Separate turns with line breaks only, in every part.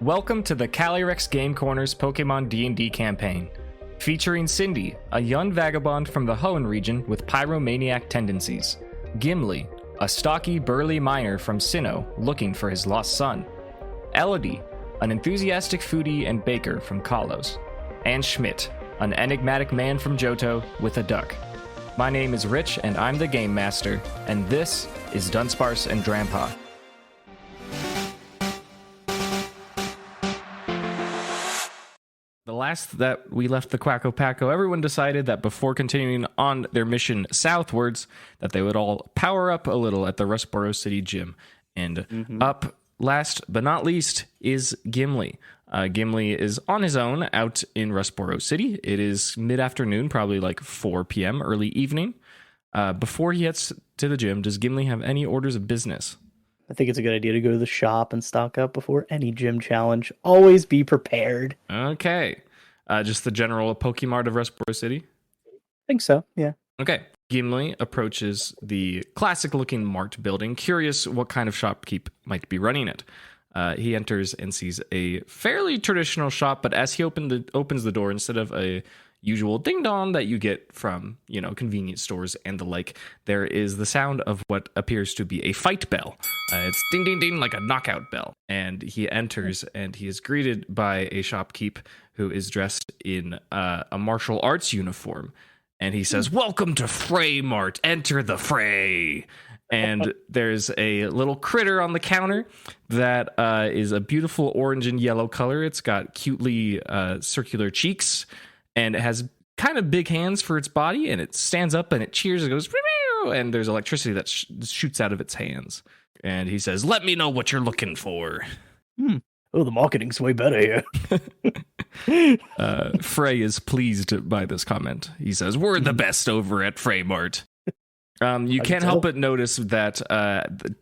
Welcome to the Calyrex Game Corner's Pokemon D&D campaign, featuring Cindy, a young vagabond from the Hoenn region with pyromaniac tendencies, Gimli, a stocky, burly miner from Sinnoh looking for his lost son, Elodie, an enthusiastic foodie and baker from Kalos, and Schmidt, an enigmatic man from Johto with a duck. My name is Rich, and I'm the Game Master, and this is Dunsparce and Drampa. The last that we left the Packo, everyone decided that before continuing on their mission southwards, that they would all power up a little at the Rustboro City Gym. And up last but not least is Gimli. Gimli is on his own out in Rustboro City. It is mid-afternoon, probably like 4 p.m., early evening. Before he heads to the gym, does Gimli have any orders of business?
I think it's a good idea to go to the shop and stock up before any gym challenge. Always be prepared.
Okay. Just the general Pokemart of Rustboro City?
I think so, yeah.
Okay. Gimli approaches the classic-looking mart building, curious what kind of shopkeep might be running it. He enters and sees a fairly traditional shop, but as he opens the door, instead of a usual ding-dong that you get from, convenience stores and the like, there is the sound of what appears to be a fight bell. It's ding-ding-ding like a knockout bell. And he enters, and he is greeted by a shopkeep who is dressed in a martial arts uniform. And he says, "Welcome to Frey Mart. Enter the fray." And there's a little critter on the counter that is a beautiful orange and yellow color. It's got cutely circular cheeks, and it has kind of big hands for its body, and it stands up and it cheers and goes, and there's electricity that shoots out of its hands. And he says, "Let me know what you're looking for."
Oh, the marketing's way better
here. Frey is pleased by this comment. He says, "We're the best over at Frey Mart." You can't help but notice that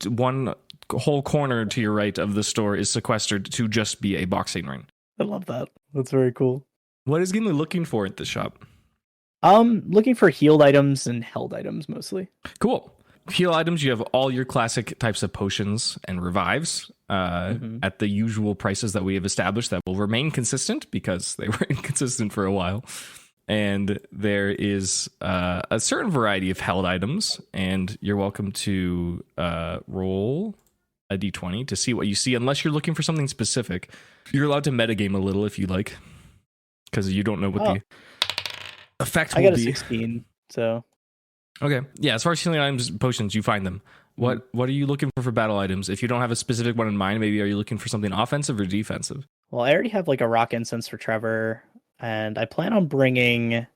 one whole corner to your right of the store is sequestered to just be a boxing ring.
I love that. That's very cool.
What is Gimli looking for at the shop?
Looking for healed items and held items mostly.
Cool. Heal items, you have all your classic types of potions and revives at the usual prices that we have established that will remain consistent because they were inconsistent for a while. And there is a certain variety of held items, and you're welcome to roll a d20 to see what you see, unless you're looking for something specific. You're allowed to metagame a little if you like, because you don't know what the effect will be.
I got a 16, so...
Okay, yeah, as far as healing items, potions, you find them. What are you looking for battle items? If you don't have a specific one in mind, maybe are you looking for something offensive or defensive?
Well, I already have like a rock incense for Trevor, and I plan on bringing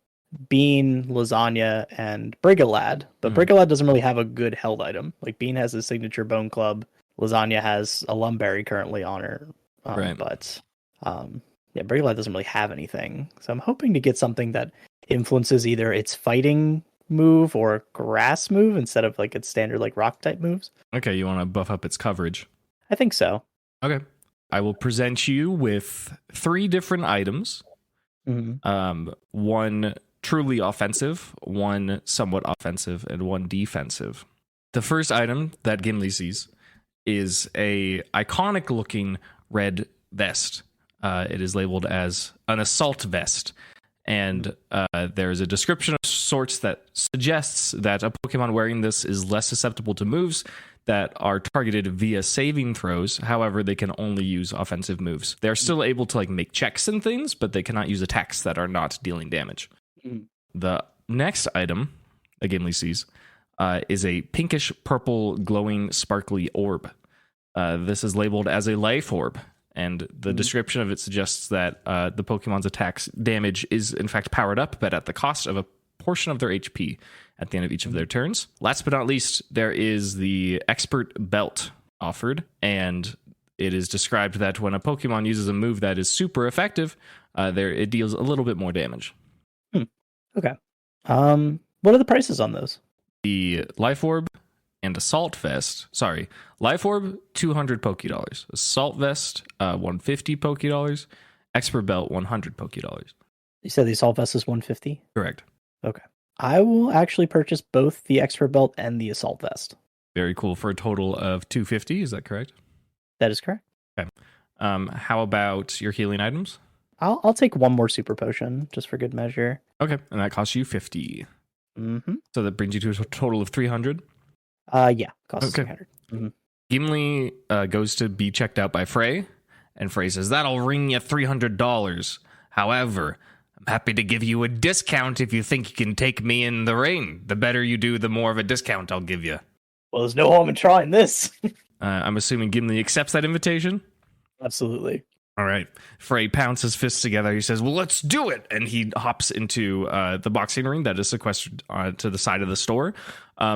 Bean, Lasagna, and Brigalad. But Brigalad doesn't really have a good held item. Like, Bean has his signature Bone Club. Lasagna has a Lumberry currently on her.
Right.
But, Brigalad doesn't really have anything. So I'm hoping to get something that influences either its fighting move or grass move instead of like its standard like rock type moves.
Okay, you want to buff up its coverage.
I think so.
Okay. I will present you with 3 different items. One truly offensive, one somewhat offensive, and one defensive. The first item that Gimli sees is a iconic looking red vest. It is labeled as an assault vest. And there's a description of sorts that suggests that a Pokemon wearing this is less susceptible to moves that are targeted via saving throws. However, they can only use offensive moves. They're still able to make checks and things, but they cannot use attacks that are not dealing damage. The next item that Gimli sees is a pinkish purple glowing sparkly orb. This is labeled as a life orb. And the description of it suggests that the Pokemon's attacks damage is in fact powered up, but at the cost of a portion of their HP at the end of each of their turns. Last but not least, there is the Expert Belt offered, and it is described that when a Pokemon uses a move that is super effective, it deals a little bit more damage.
Okay. What are the prices on those?
The Life Orb and Assault Vest. Sorry, Life Orb, $200 Pokédollars. Assault Vest, $150 Pokédollars. Expert Belt, $100 Pokédollars.
You said the Assault Vest is $150?
Correct.
Okay. I will actually purchase both the Expert Belt and the Assault Vest.
Very cool, for a total of $250, is that correct?
That is correct.
Okay. How about your healing items?
I'll take one more super potion just for good measure.
Okay, and that costs you 50.
Mm-hmm.
So that brings you to a total of 300.
Yeah, costs
Okay.
300. Mm-hmm.
Gimli goes to be checked out by Frey, and Frey says, "That'll ring you $300. However, I'm happy to give you a discount if you think you can take me in the ring. The better you do, the more of a discount I'll give you."
Well, there's no harm in trying this.
I'm assuming Gimli accepts that invitation.
Absolutely.
All right. Frey pounds his fists together. He says, "Well, let's do it." And he hops into the boxing ring that is sequestered to the side of the store.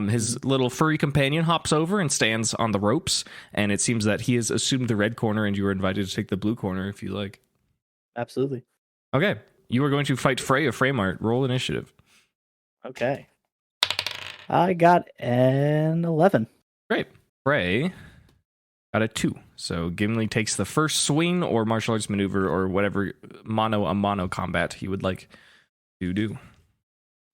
His little furry companion hops over and stands on the ropes. And it seems that he has assumed the red corner, and you are invited to take the blue corner if you like.
Absolutely.
Okay. You are going to fight Frey of Freymart. Roll initiative.
Okay. I got an 11.
Great. Frey got a 2. So Gimli takes the first swing or martial arts maneuver or whatever mono combat he would like to do.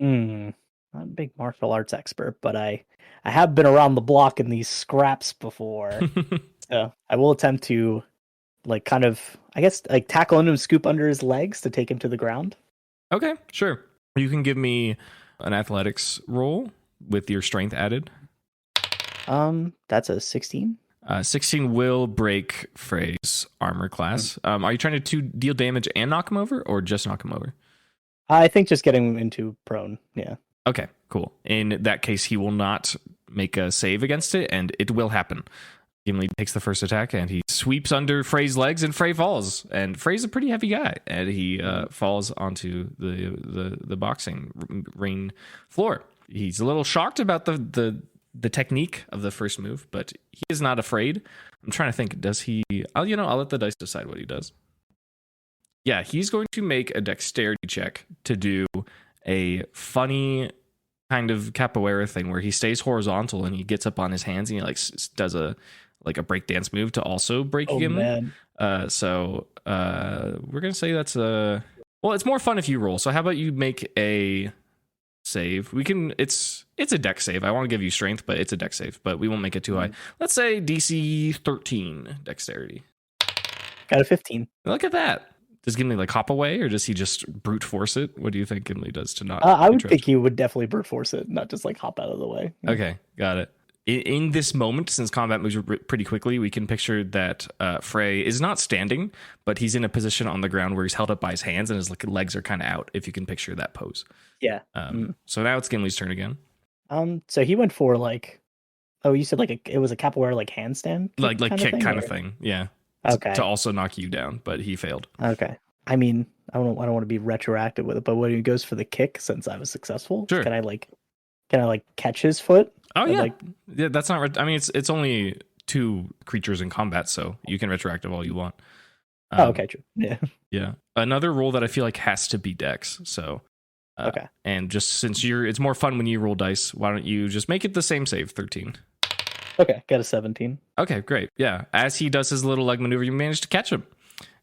Not a big martial arts expert, but I have been around the block in these scraps before. So I will attempt to kind of, I guess, tackle him and scoop under his legs to take him to the ground.
Okay, sure. You can give me an athletics roll with your strength added.
That's a 16.
16 will break Frey's armor class. Are you trying to deal damage and knock him over, or just knock him over?
I think just getting him into prone, yeah.
Okay, cool. In that case, he will not make a save against it, and it will happen. Gimli takes the first attack, and he sweeps under Frey's legs, and Frey falls. And Frey's a pretty heavy guy, and he falls onto the boxing ring floor. He's a little shocked about the technique of the first move, but he is not afraid. I'm trying to think, does he... I'll let the dice decide what he does. Yeah, he's going to make a dexterity check to do a funny kind of capoeira thing where he stays horizontal and he gets up on his hands and he does a breakdance move to also break Gimli.
Man.
So we're gonna say that's a... Well, it's more fun if you roll. So how about you make a save? We can... It's a dex save. I want to give you strength, but it's a dex save. But we won't make it too high. Let's say DC 13 dexterity.
Got a 15.
Look at that. Does Gimli hop away, or does he just brute force it? What do you think Gimli does to not...
I would think he would definitely brute force it, not just hop out of the way.
Okay, got it. In this moment, since combat moves pretty quickly, we can picture that Frey is not standing, but he's in a position on the ground where he's held up by his hands and his legs are kind of out, if you can picture that pose.
Yeah.
So now it's Gimli's turn again.
So he went for you said it was a capoeira handstand?
Kick kind of thing. Yeah.
Okay.
To also knock you down, but he failed.
Okay. I mean, I don't want to be retroactive with it, but when he goes for the kick, since I was successful,
sure.
Can I catch his foot?
Oh yeah. Yeah, that's not... I mean, it's only 2 creatures in combat, so you can retroactive all you want.
Okay, true. Yeah.
Yeah. Another roll that I feel has to be dex. So
okay.
And just since it's more fun when you roll dice, why don't you just make it the same save, 13?
Okay, got a 17.
Okay, great. Yeah, as he does his little leg maneuver, you manage to catch him,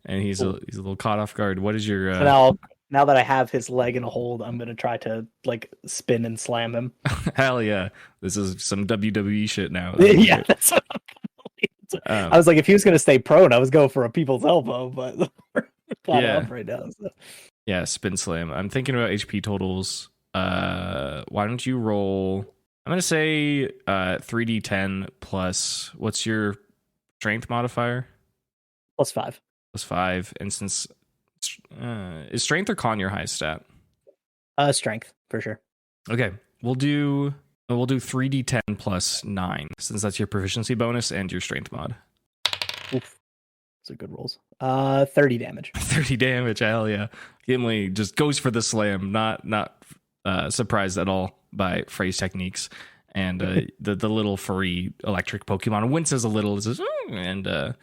and he's a little caught off guard. What is your?
So now that I have his leg in a hold, I'm gonna try to spin and slam him.
Hell yeah, this is some WWE shit now.
Yeah, that's what I was if he was gonna stay prone, I was going for a people's elbow, but caught off right now. So.
Yeah, spin slam. I'm thinking about HP totals. Why don't you roll? I'm going to say 3d10 plus, what's your strength modifier?
+5.
+5. And since, is strength or con your highest stat?
Strength, for sure.
Okay. We'll do 3d10 plus 9, since that's your proficiency bonus and your strength mod.
Oof. Those are good rolls. 30 damage.
30 damage, hell yeah. Gimli just goes for the slam, not surprised at all by Frey's techniques, and the little furry electric Pokemon winces a little, and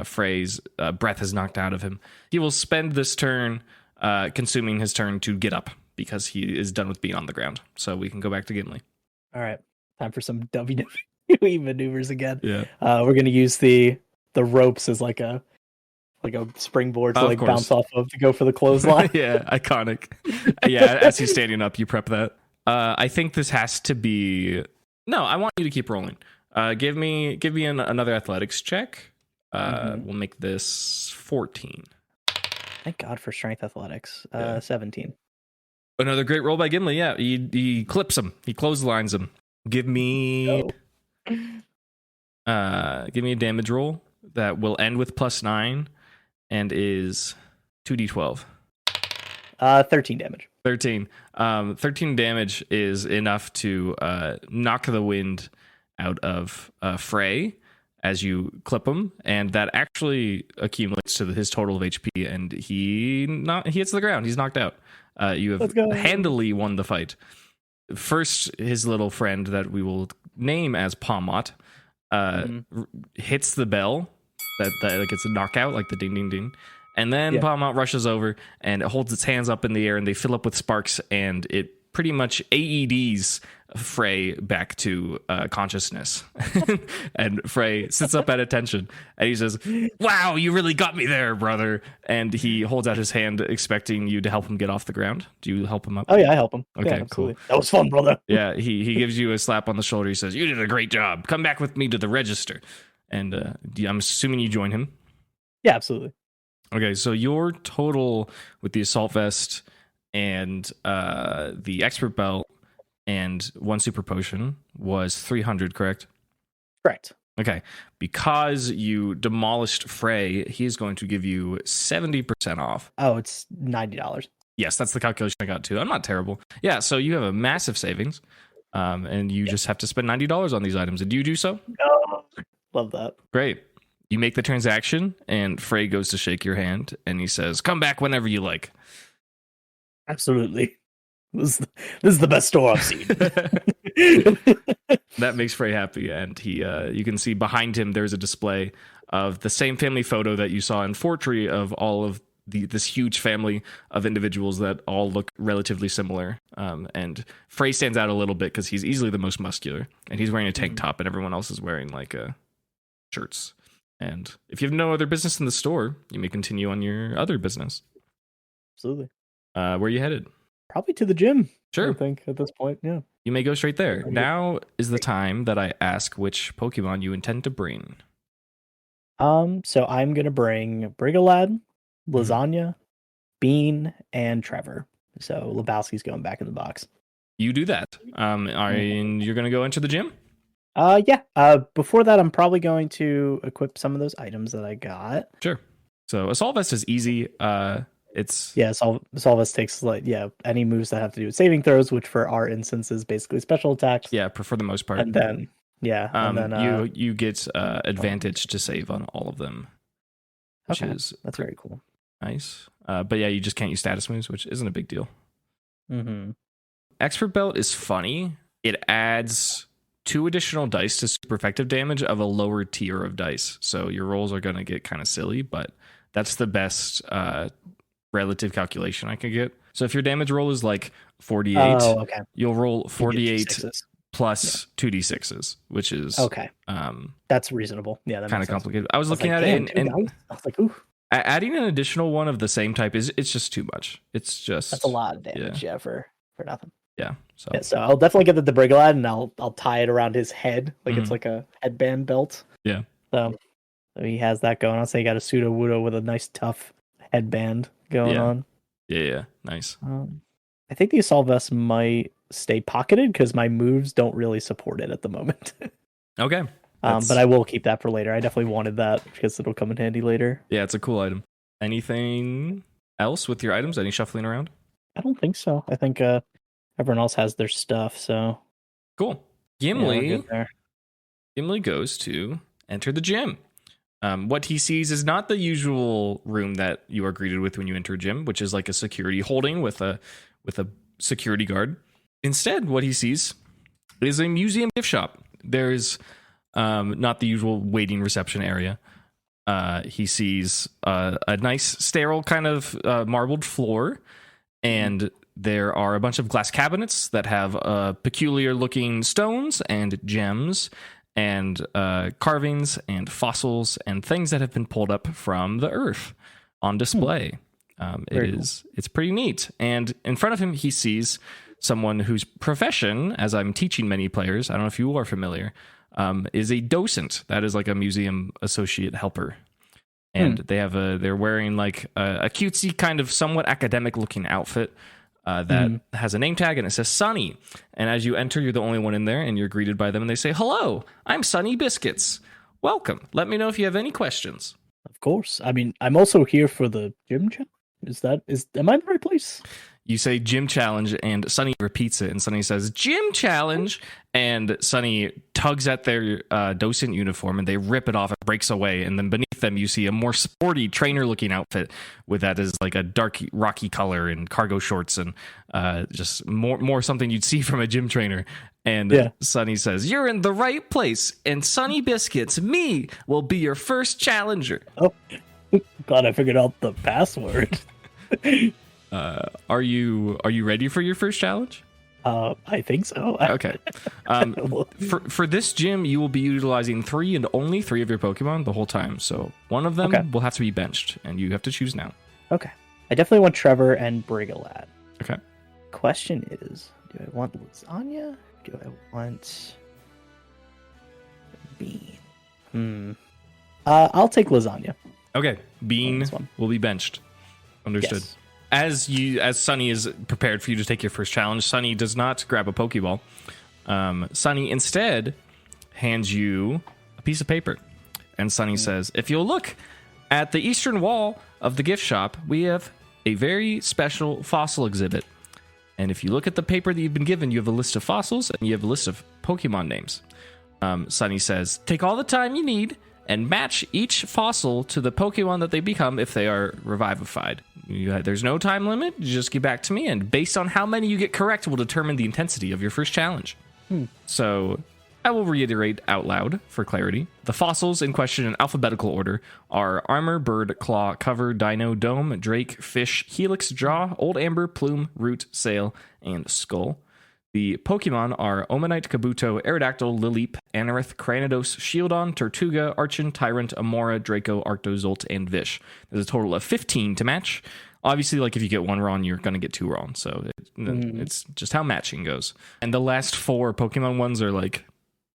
Frey's breath is knocked out of him. He will spend this turn consuming his turn to get up because he is done with being on the ground. So we can go back to Gimli.
All right, time for some WWE maneuvers again.
Yeah,
we're gonna use the ropes as a springboard to bounce off of to go for the clothesline.
Yeah, iconic. Yeah, as he's standing up, you prep that. I think this has to be... No, I want you to keep rolling. Give me another athletics check. We'll make this 14.
Thank God for strength athletics.
Yeah.
17.
Another great roll by Gimli. Yeah, he clips him. He clotheslines him. Give me a damage roll that will end with +9 and is 2d12.
13 damage.
13. 13 damage is enough to knock the wind out of Frey as you clip him, and that actually accumulates to his total of HP, and he hits the ground. He's knocked out. You have handily won the fight. First, his little friend that we will name as Pomot hits the bell that like it's a knockout, like the ding ding ding. And then Pomot rushes over and it holds its hands up in the air and they fill up with sparks, and it pretty much AEDs Frey back to consciousness. And Frey sits up at attention and he says, "Wow, you really got me there, brother." And he holds out his hand expecting you to help him get off the ground. Do you help him up?
Oh yeah, I help him.
Okay,
yeah,
cool.
That was fun, brother.
Yeah, he gives you a slap on the shoulder. He says, "You did a great job. Come back with me to the register." And I'm assuming you join him.
Yeah, absolutely.
Okay, so your total with the assault vest and the expert belt and 1 super potion was 300, correct?
Correct.
Okay, because you demolished Frey, he is going to give you 70% off.
Oh, it's $90.
Yes, that's the calculation I got too. I'm not terrible. Yeah, so you have a massive savings, and you just have to spend $90 on these items. And do you do so?
Oh, love that.
Great. You make the transaction, and Frey goes to shake your hand, and he says, "Come back whenever you like."
Absolutely. This is the best store I've seen.
That makes Frey happy, and he you can see behind him there's a display of the same family photo that you saw in Fortree of all of this huge family of individuals that all look relatively similar. And Frey stands out a little bit because he's easily the most muscular, and he's wearing a tank top, and everyone else is wearing like shirts. And if you have no other business in the store, you may continue on your other business.
Absolutely.
Where are you headed?
Probably to the gym.
Sure.
I think at this point, yeah.
You may go straight there. Now is the time that I ask which Pokemon you intend to bring.
So I'm gonna bring Brigolad, Lasagna, Bean, and Trevor. So Lebowski's going back in the box.
You do that. You're going to go into the gym?
Yeah. Before that, I'm probably going to equip some of those items that I got.
Sure. So Assault Vest is easy. It's
Assault Vest takes any moves that have to do with saving throws, which for our instance is basically special attacks.
Yeah, for the most part.
And then
you get advantage to save on all of them, which is
that's very cool.
Nice. But yeah, you just can't use status moves, which isn't a big deal.
Mm-hmm.
Expert Belt is funny. It adds 2 additional dice to super effective damage of a lower tier of dice. So your rolls are going to get kind of silly, but that's the best relative calculation I can get. So if your damage roll is like 48, you'll roll 48 plus 2d6s, which is
that's reasonable. Yeah, that
kind of complicated. I was looking at it and
I was like, ooh.
Adding an additional one of the same type it's just too much. It's just
that's a lot of damage, for nothing.
Yeah.
So I'll definitely get the Brigolad and I'll tie it around his head like it's like a headband belt.
Yeah.
So he has that going on. So he got a pseudo Wudo with a nice tough headband going on.
Yeah. Nice.
I think the Assault Vest might stay pocketed because my moves don't really support it at the moment.
Okay.
But I will keep that for later. I definitely wanted that because it'll come in handy later.
Yeah, it's a cool item. Anything else with your items? Any shuffling around?
I don't think so. I think everyone else has their stuff, so
cool. Gimli goes to enter the gym. What he sees is not the usual room that you are greeted with when you enter a gym, which is like a security holding with a security guard. Instead, what he sees is a museum gift shop. There's not the usual waiting reception area. He sees a nice sterile kind of marbled floor, and there are a bunch of glass cabinets that have peculiar looking stones and gems and carvings and fossils and things that have been pulled up from the earth on display. It's pretty neat. And in front of him, he sees someone whose profession, as I'm teaching many players, I don't know if you are familiar, is a docent. That is like a museum associate helper. And they're wearing like a cutesy kind of somewhat academic looking outfit that has a name tag, and it says Sunny. And as you enter, you're the only one in there, and you're greeted by them, and they say, "Hello, I'm Sunny Biscuits. Welcome. Let me know if you have any questions."
Of course. I mean, I'm also here for the gym challenge. Am I in the right place?
You say gym challenge, and Sunny repeats it, and Sunny says gym challenge, and Sunny tugs at their docent uniform, and they rip it off. It breaks away, and then beneath them you see a more sporty trainer looking outfit with that is like a dark rocky color and cargo shorts, and just more something you'd see from a gym trainer. And Sunny says, "You're in the right place, and Sunny Biscuits, me, will be your first challenger."
Oh, glad I figured out the password.
Are you ready for your first challenge?
I think so.
Okay. For this gym, you will be utilizing 3 and only 3 of your Pokemon the whole time. So one of them will have to be benched, and you have to choose now.
Okay. I definitely want Trevor and Brigolad.
Okay.
Question is, do I want Lasagna? Do I want Bean? I'll take Lasagna.
Okay. Bean will be benched. Understood. Yes. As Sunny is prepared for you to take your first challenge, Sunny does not grab a Pokeball. Sunny instead hands you a piece of paper. And Sunny says, "If you'll look at the eastern wall of the gift shop, we have a very special fossil exhibit. And if you look at the paper that you've been given, you have a list of fossils and you have a list of Pokemon names." Sunny says, "Take all the time you need and match each fossil to the Pokemon that they become if they are revivified. There's no time limit. You just get back to me, and based on how many you get correct will determine the intensity of your first challenge." So I will reiterate out loud for clarity. The fossils in question in alphabetical order are Armor, Bird, Claw, Cover, Dino, Dome, Drake, Fish, Helix, Jaw, Old Amber, Plume, Root, Sail, and Skull. The Pokemon are Omanite, Kabuto, Aerodactyl, Lileep, Anorith, Cranidos, Shieldon, Tortuga, Archon, Tyrant, Amora, Draco, Arctozolt, and Vish. There's a total of 15 to match. Obviously, like if you get 1 wrong, you're going to get 2 wrong. So it's just how matching goes. And the last 4 Pokemon ones are like,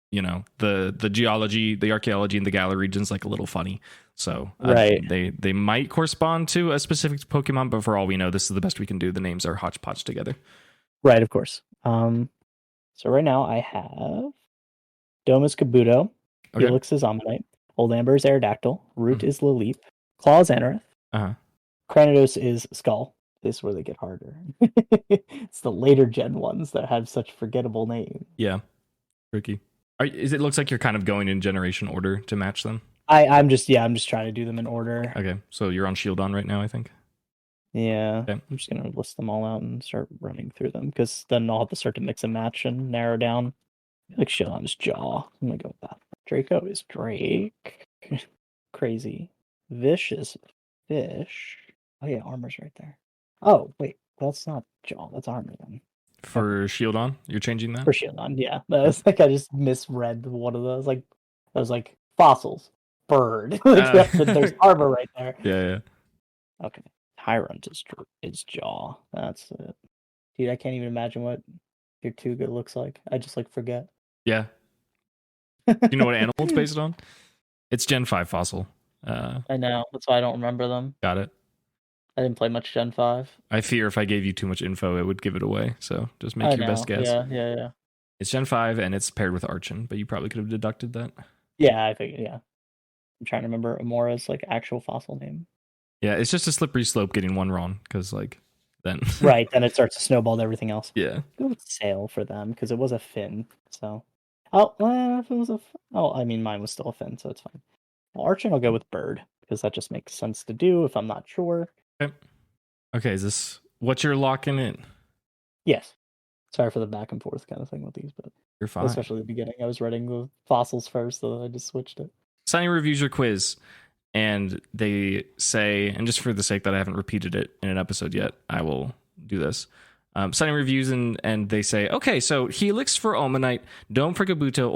you know, the geology, the archaeology, and the Galar region's like a little funny. So they might correspond to a specific Pokemon, but for all we know, this is the best we can do. The names are hodgepodge together.
Right, of course. So right now I have Dome is Kabuto, Helix is Omanyte, Old Amber is Aerodactyl, Root is Lileep, Claw is Anorith, Cranidos is Skull. This is where they get harder. It's the later gen ones that have such forgettable names.
Yeah, tricky. It looks like you're kind of going in generation order to match them.
I'm just trying to do them in order.
Okay, so you're on Shieldon right now, I think.
Yeah,
okay.
I'm just gonna list them all out and start running through them because then I'll have to start to mix and match and narrow down. I feel like Shieldon's Jaw. I'm gonna go with that. Draco is Drake. Crazy. Vish is Fish. Oh yeah, Armor's right there. Oh wait, that's not Jaw. That's Armor then.
For Shieldon, you're changing that?
For Shieldon, yeah. That was like I just misread one of those. Like I was like fossils, bird. There's Armor right there.
Yeah.
Okay. Tyrant is Jaw. That's it. Dude, I can't even imagine what your Tuga looks like. I just like forget.
Yeah. Do you know what animal it's based on? It's Gen 5 fossil.
I know. That's why I don't remember them.
Got it.
I didn't play much Gen 5.
I fear if I gave you too much info, it would give it away. So just make your best guess.
Yeah.
It's Gen 5 and it's paired with Archon, but you probably could have deducted that.
Yeah, I think, yeah. I'm trying to remember Amora's like actual fossil name.
Yeah, it's just a slippery slope getting 1 wrong because like then
right, then it starts to snowball to everything else.
Yeah,
go with Sail for them because it was a fin. So if it was I mean mine was still a fin, so it's fine. Well, Archon I'll go with Bird because that just makes sense to do if I'm not sure.
Okay, is this what you're locking in?
Yes. Sorry for the back and forth kind of thing with these, but
you're fine.
Especially at the beginning, I was writing the fossils first, so I just switched it.
Sunny reviews your quiz. And they say, and just for the sake that I haven't repeated it in an episode yet, I will do this. Sunny reviews and they say, okay, so Helix for Omanite, Dome for Kabuto,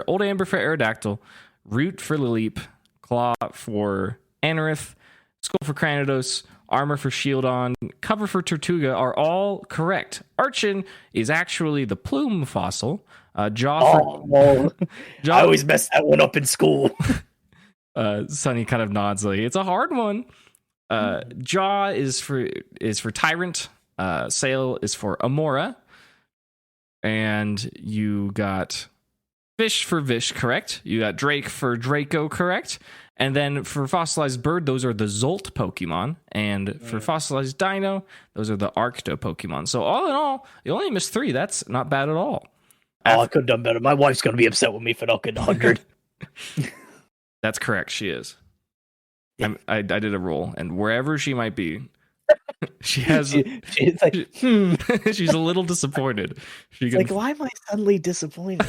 Old Amber for Aerodactyl, Root for Lileep, Claw for Anorith, Skull for Cranidos, Armor for Shieldon, Cover for Tortuga are all correct. Archon is actually the plume fossil. Jaw for...
Jaw... I always messed that one up in school.
Sunny kind of nods like, it's a hard one. Jaw is for Tyrant. Sail is for Amora. And you got Fish for Vish, correct. You got Drake for Draco, correct. And then for Fossilized Bird, those are the Zolt Pokemon. And for Fossilized Dino, those are the Arcto Pokemon. So all in all, you only missed 3. That's not bad at all.
I could have done better. My wife's going to be upset with me for not getting 100.
That's correct. She is. Yeah. I did a roll. And wherever she might be, she has...
she's like,
she's a little disappointed.
She's like, why am I suddenly disappointed?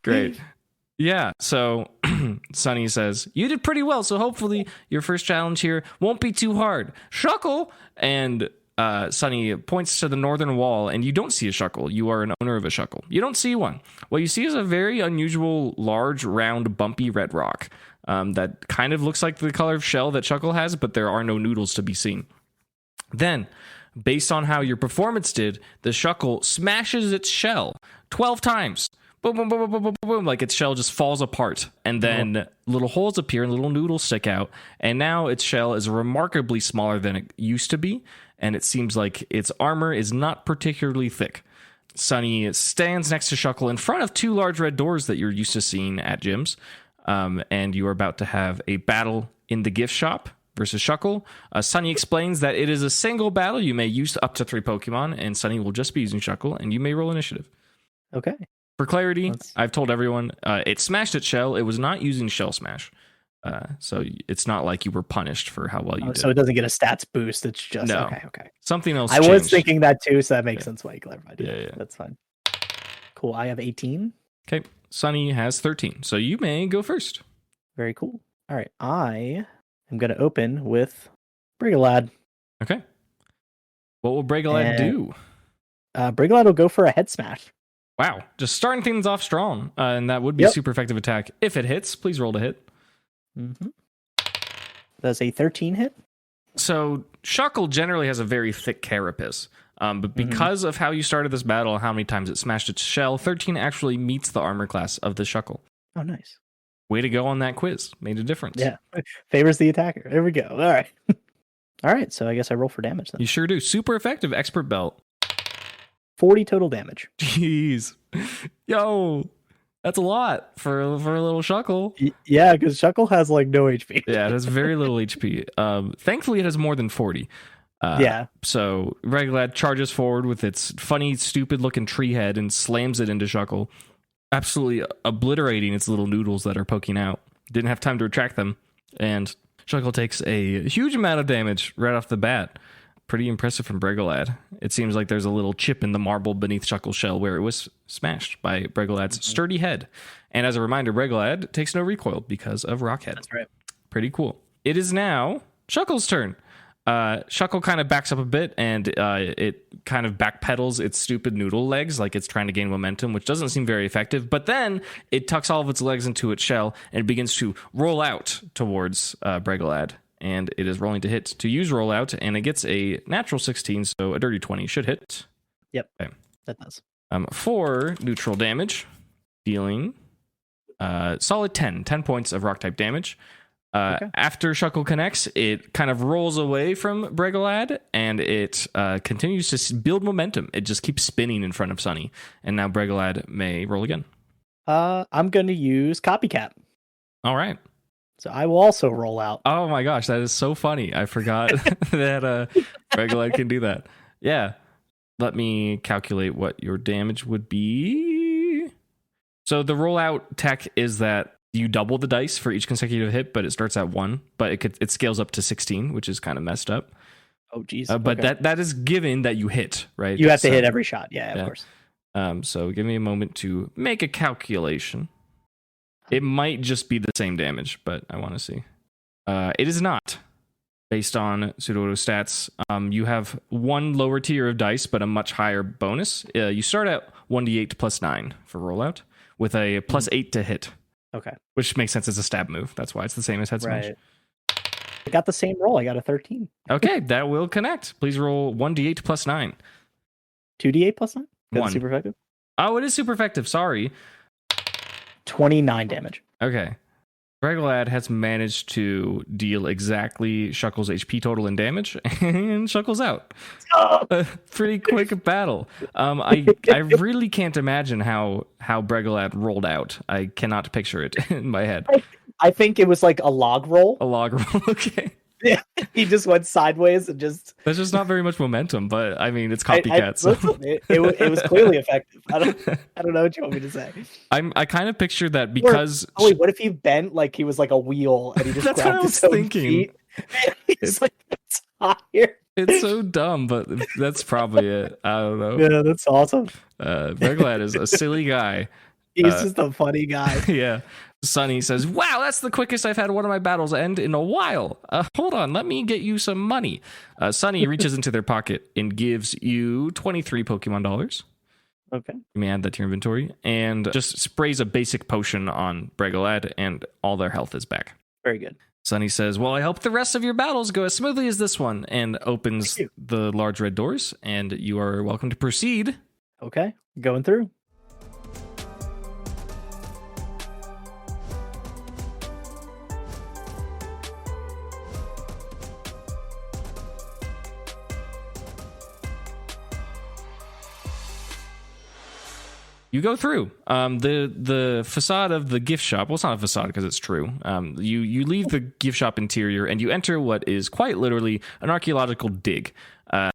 Great. Yeah, so Sunny says, you did pretty well, so hopefully your first challenge here won't be too hard. Shuckle! And Sunny points to the northern wall, and you don't see a Shuckle. You are an owner of a Shuckle. You don't see one. What you see is a very unusual, large, round, bumpy red rock that kind of looks like the color of shell that Shuckle has, but there are no noodles to be seen. Then, based on how your performance did, the Shuckle smashes its shell 12 times. Boom, boom, boom, boom, boom, boom, boom, like its shell just falls apart. And then little holes appear and little noodles stick out. And now its shell is remarkably smaller than it used to be. And it seems like its armor is not particularly thick. Sunny stands next to Shuckle in front of 2 large red doors that you're used to seeing at gyms. And you are about to have a battle in the gift shop versus Shuckle. Sunny explains that it is a single battle. You may use up to 3 Pokemon, and Sunny will just be using Shuckle, and you may roll initiative.
Okay.
For clarity, I've told everyone it smashed its shell. It was not using Shell Smash. So it's not like you were punished for how well you did.
So it doesn't get a stats boost. It's just,
no.
Okay.
Something else
I
changed.
was thinking that too, so that makes sense why you clarified it.
Yeah.
That's fine. Cool. I have 18.
Okay. Sunny has 13. So you may go first.
Very cool. All right. I am going to open with Brigolad.
Okay. What will Brigolad do?
Brigolad will go for a head smash.
Wow, just starting things off strong, and that would be a super effective attack. If it hits, please roll to hit.
Mm-hmm. That's a 13 hit.
So Shuckle generally has a very thick carapace, but because of how you started this battle, how many times it smashed its shell, 13 actually meets the armor class of the Shuckle.
Oh, nice.
Way to go on that quiz. Made a difference.
Yeah, favors the attacker. There we go. All right. All right, so I guess I roll for damage then.
You sure do. Super effective expert belt.
40 total damage.
Jeez. Yo, that's a lot for a little Shuckle.
Yeah, because Shuckle has like no HP.
Yeah, it has very little HP. Thankfully, it has more than 40.
Yeah.
So Brigolad charges forward with its funny, stupid-looking tree head and slams it into Shuckle, absolutely obliterating its little noodles that are poking out. Didn't have time to retract them, and Shuckle takes a huge amount of damage right off the bat. Pretty impressive from Brigolad. It seems like there's a little chip in the marble beneath Shuckle's shell where it was smashed by Brigolad's sturdy head. And as a reminder, Brigolad takes no recoil because of Rockhead.
That's right.
Pretty cool. It is now Shuckle's turn. Shuckle kind of backs up a bit, and it kind of backpedals its stupid noodle legs like it's trying to gain momentum, which doesn't seem very effective. But then it tucks all of its legs into its shell and begins to roll out towards Brigolad. And it is rolling to hit to use rollout, and it gets a natural 16, so a dirty 20 should hit.
Yep,
okay.
That does.
For neutral damage, dealing solid 10 points of rock-type damage. After Shuckle connects, it kind of rolls away from Brigolad, and it continues to build momentum. It just keeps spinning in front of Sunny, and now Brigolad may roll again.
I'm going to use Copycat.
All right.
So I will also roll out.
Oh my gosh, that is so funny. I forgot that Brigolad can do that. Yeah. Let me calculate what your damage would be. So the rollout tech is that you double the dice for each consecutive hit, but it starts at 1, but it scales up to 16, which is kind of messed up.
Oh geez.
But that is given that you hit, right?
You have to hit every shot. Yeah, of course.
So give me a moment to make a calculation. It might just be the same damage, but I want to see. It is not. Based on Pseudo stats, you have one lower tier of dice, but a much higher bonus. You start at 1d8 plus 9 for rollout, with a plus 8 to hit.
Okay.
Which makes sense as a stab move. That's why it's the same as head smash.
Right. I got the same roll. I got a 13.
Okay, that will connect. Please roll 1d8 plus 9.
2d8 plus 9?
One.
Super effective.
Oh, it is super effective. Sorry.
29 damage.
Okay. Bregalad has managed to deal exactly Shuckle's HP total in damage, and Shuckle's out. A pretty quick battle. I really can't imagine how Bregalad rolled out. I cannot picture it in my head.
I think it was like a log roll.
A log roll, okay.
Yeah, he just went sideways and just...
There's just not very much momentum, but I mean, it's copycat. So.
It was clearly effective. I don't know what you want me to say.
I kind of picture that because...
wait, what if he bent like he was like a wheel and he just
That's
grabbed
what I was
his own
thinking.
feet? He's like, it's higher.
It's so dumb, but that's probably it. I don't know.
Yeah, that's awesome.
Bregalad is a silly guy.
He's just a funny guy.
Yeah. Sonny says, wow, that's the quickest I've had one of my battles end in a while. Hold on, let me get you some money. Sonny reaches into their pocket and gives you 23 Pokemon dollars.
Okay.
You may add that to your inventory. And just sprays a basic potion on Bregalad, and all their health is back.
Very good.
Sonny says, well, I hope the rest of your battles go as smoothly as this one, and opens the large red doors, and you are welcome to proceed.
Okay, going through.
You go through the facade of the gift shop. Well, it's not a facade because it's true. You leave the gift shop interior and you enter what is quite literally an archaeological dig.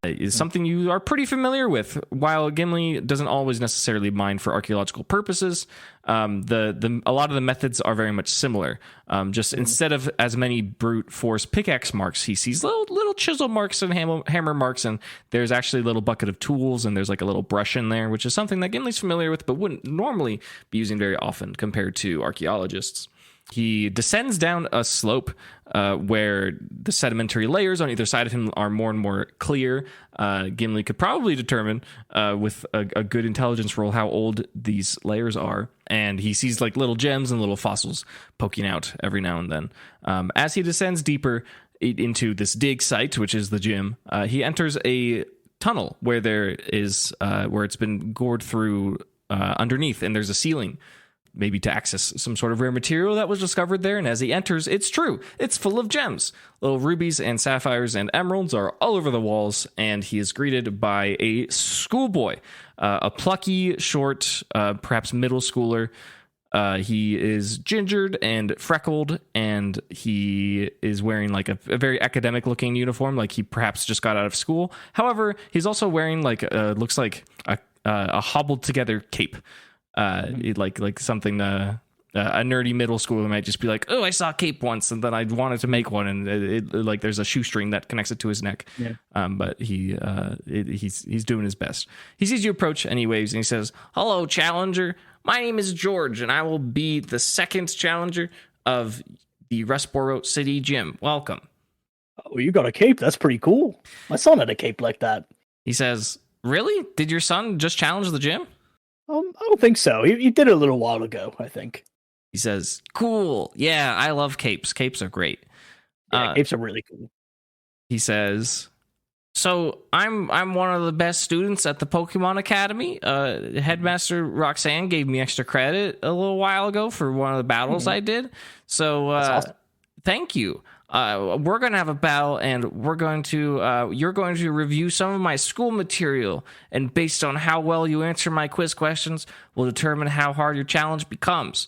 Is something you are pretty familiar with. While Gimli doesn't always necessarily mine for archaeological purposes, a lot of the methods are very much similar. Just instead of as many brute force pickaxe marks, he sees little chisel marks and hammer marks, and there's actually a little bucket of tools, and there's like a little brush in there, which is something that Gimli's familiar with, but wouldn't normally be using very often compared to archaeologists. He descends down a slope where the sedimentary layers on either side of him are more and more clear. Gimli could probably determine with a good intelligence roll how old these layers are. And he sees like little gems and little fossils poking out every now and then. As he descends deeper into this dig site, which is the gym, he enters a tunnel where there is where it's been gored through underneath, and there's a ceiling. Maybe to access some sort of rare material that was discovered there. And as he enters, it's true. It's full of gems. Little rubies and sapphires and emeralds are all over the walls. And he is greeted by a schoolboy, a plucky, short, perhaps middle schooler. He is gingered and freckled, and he is wearing like a very academic looking uniform, like he perhaps just got out of school. However, he's also wearing like looks like a hobbled together cape. Like something a nerdy middle schooler might just be like, oh, I saw a cape once and then I wanted to make one, and it like there's a shoestring that connects it to his neck. Yeah. But he's doing his best. He sees you approach and he waves and he says, hello, challenger. My name is George, and I will be the second challenger of the Rustboro City Gym. Welcome.
Oh, you got a cape? That's pretty cool. My son had a cape like that.
He says, really? Did your son just challenge the gym?
I don't think so. He did it a little while ago, I think.
He says, cool. Yeah, I love capes. Capes are great.
Yeah, capes are really cool.
He says, so I'm one of the best students at the Pokemon Academy. Headmaster Roxanne gave me extra credit a little while ago for one of the battles I did. So awesome. Thank you. We're going to have a battle, and you're going to review some of my school material, and based on how well you answer my quiz questions, will determine how hard your challenge becomes.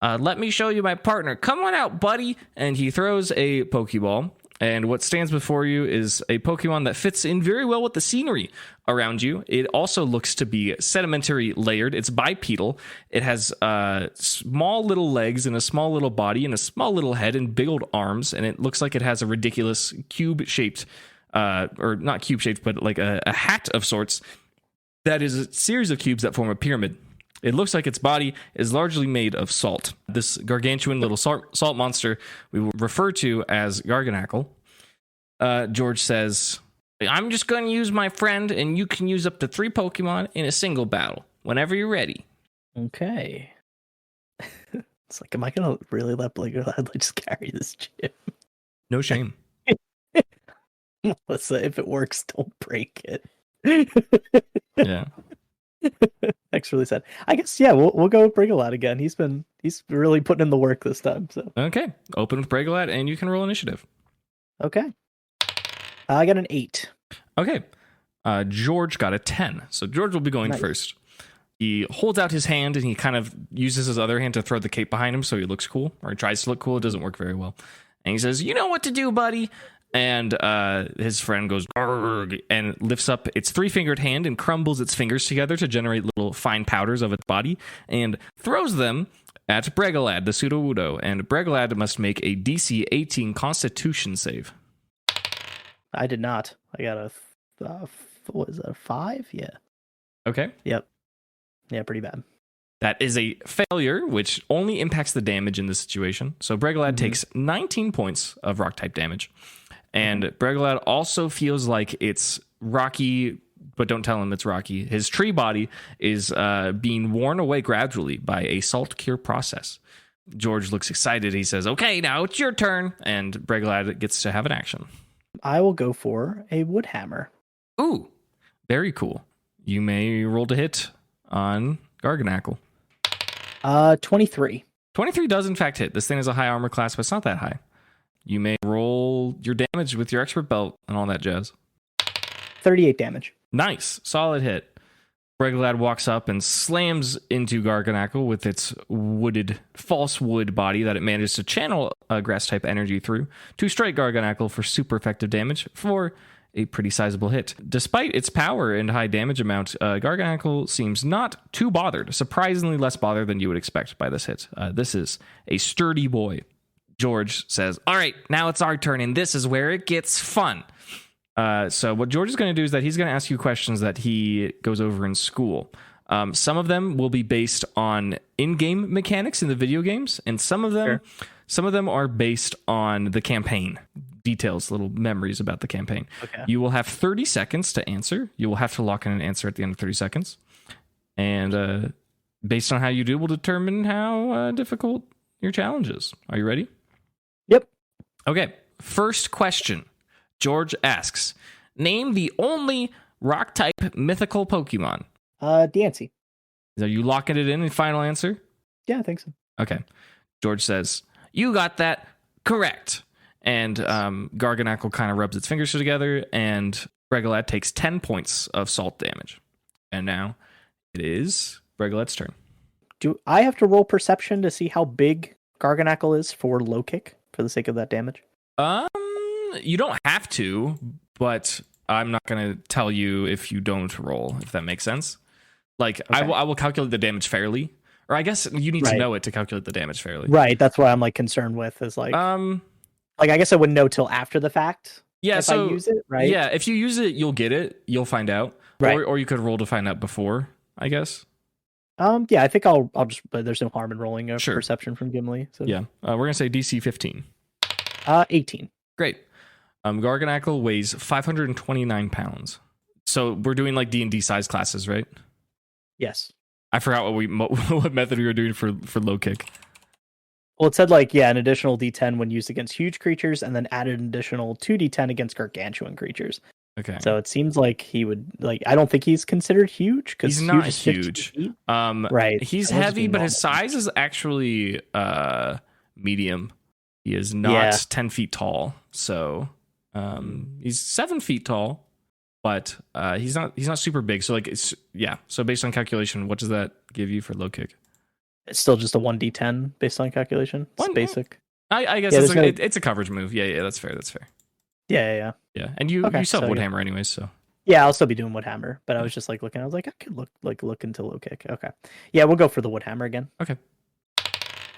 Let me show you my partner. Come on out, buddy. And he throws a Pokeball, and what stands before you is a Pokemon that fits in very well with the scenery around you. It also looks to be sedimentary layered. It's bipedal. It has small little legs and a small little body and a small little head and big old arms. And it looks like it has a ridiculous cube-shaped, or not cube-shaped, but like a hat of sorts that is a series of cubes that form a pyramid. It looks like its body is largely made of salt. This gargantuan little salt monster we will refer to as Garganackle. George says, I'm just going to use my friend, and you can use up to 3 Pokemon in a single battle, whenever you're ready.
Okay. It's like, am I going to really let Blinker just carry this gym?
No shame.
Let's say if it works, don't break it.
Yeah.
X really sad. I guess yeah, we'll go with Brigalout again. He's really putting in the work this time. So
Okay. Open with Brigalout, and you can roll initiative.
okay. I got an 8.
Okay. George got a 10. So George will be going first. He holds out his hand and he kind of uses his other hand to throw the cape behind him so he looks cool, or he tries to look cool. It doesn't work very well. And he says, "You know what to do, buddy." And his friend goes "Arrgh," and lifts up its 3-fingered hand and crumbles its fingers together to generate little fine powders of its body and throws them at Brigalout, the Pseudo-Wudo. And Brigalout must make a DC 18 Constitution save.
I did not. I got a what is that, a 5? Yeah.
Okay.
Yep. Yeah, pretty bad.
That is a failure, which only impacts the damage in this situation. So Brigalout takes 19 points of rock-type damage. And Brigalout also feels like it's rocky, but don't tell him it's rocky. His tree body is being worn away gradually by a salt cure process. George looks excited. He says, "Okay, now it's your turn." And Brigalout gets to have an action.
I will go for a wood hammer.
Ooh, very cool. You may roll to hit on Garganackle.
23.
23 does in fact hit. This thing is a high armor class, but it's not that high. You may roll your damage with your expert belt and all that jazz.
38 damage.
Nice. Solid hit. Brigalout walks up and slams into Garganackle with its false wood body that it manages to channel grass-type energy through to strike Garganackle for super effective damage for a pretty sizable hit. Despite its power and high damage amount, Garganackle seems not too bothered. Surprisingly less bothered than you would expect by this hit. This is a sturdy boy. George says, "All right, now it's our turn, and this is where it gets fun." So what George is going to do is that he's going to ask you questions that he goes over in school. Some of them will be based on in-game mechanics in the video games, and some of them are based on the campaign details, little memories about the campaign.
Okay.
You will have 30 seconds to answer. You will have to lock in an answer at the end of 30 seconds. And based on how you do, will determine how difficult your challenge is. Are you ready?
Yep.
Okay. First question. George asks, name the only rock-type mythical Pokemon.
Diancie.
Are you locking it in final answer?
Yeah, I think so.
Okay. George says, "You got that correct." And Garganackle kind of rubs its fingers together, and Brigalout takes 10 points of salt damage. And now it is Brigalout's turn.
Do I have to roll perception to see how big Garganackle is for low kick for the sake of that damage?
You don't have to, but I'm not going to tell you if you don't roll, if that makes sense. Like, okay. I will calculate the damage fairly. Or I guess you need to know it to calculate the damage fairly.
Right, that's what I'm like concerned with is like I guess I wouldn't know till after the fact.
Yeah,
if I use it, right?
Yeah, if you use it, you'll get it. You'll find out.
Right.
Or you could roll to find out before, I guess.
Yeah, I think I'll just, but there's no harm in rolling a
Sure.
perception from Gimli. So.
Yeah, we're going to say DC 15.
18.
Great. Garganackle weighs 529 pounds. So we're doing like D&D size classes, right?
Yes.
I forgot what method we were doing for low kick.
Well, it said an additional D10 when used against huge creatures, and then added an additional 2D10 against gargantuan creatures.
Okay.
So it seems like he would I don't think he's considered huge because
he's not huge.
Right.
He's heavy, but his size is actually medium. He is not 10 feet tall, so he's 7 feet tall, but he's not super big. So So based on calculation, what does that give you for low kick?
It's still just a 1d10 based on calculation. It's basic.
I guess it's a coverage move. Yeah, that's fair.
Yeah.
And you still have Woodhammer anyways, so.
Yeah, I'll still be doing Woodhammer, but I was just looking. I was like, I could look into low kick. Okay. Yeah, we'll go for the Woodhammer again.
Okay.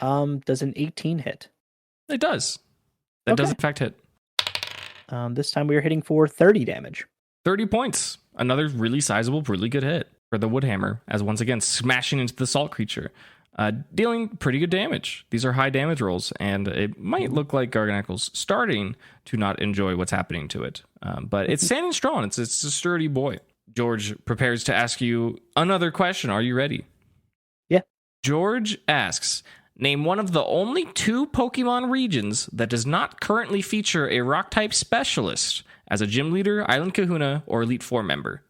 Does an 18 hit?
It does. That does in fact hit.
This time we are hitting for 30 damage. 30
points. Another really sizable, really good hit for the Woodhammer, as once again smashing into the salt creature. Dealing pretty good damage. These are high damage rolls, and it might look like Garganackle's starting to not enjoy what's happening to it. But it's standing strong. It's a sturdy boy. George prepares to ask you another question. Are you ready?
Yeah.
George asks, Name one of the only 2 Pokemon regions that does not currently feature a Rock-type specialist as a gym leader, Island Kahuna, or Elite Four member.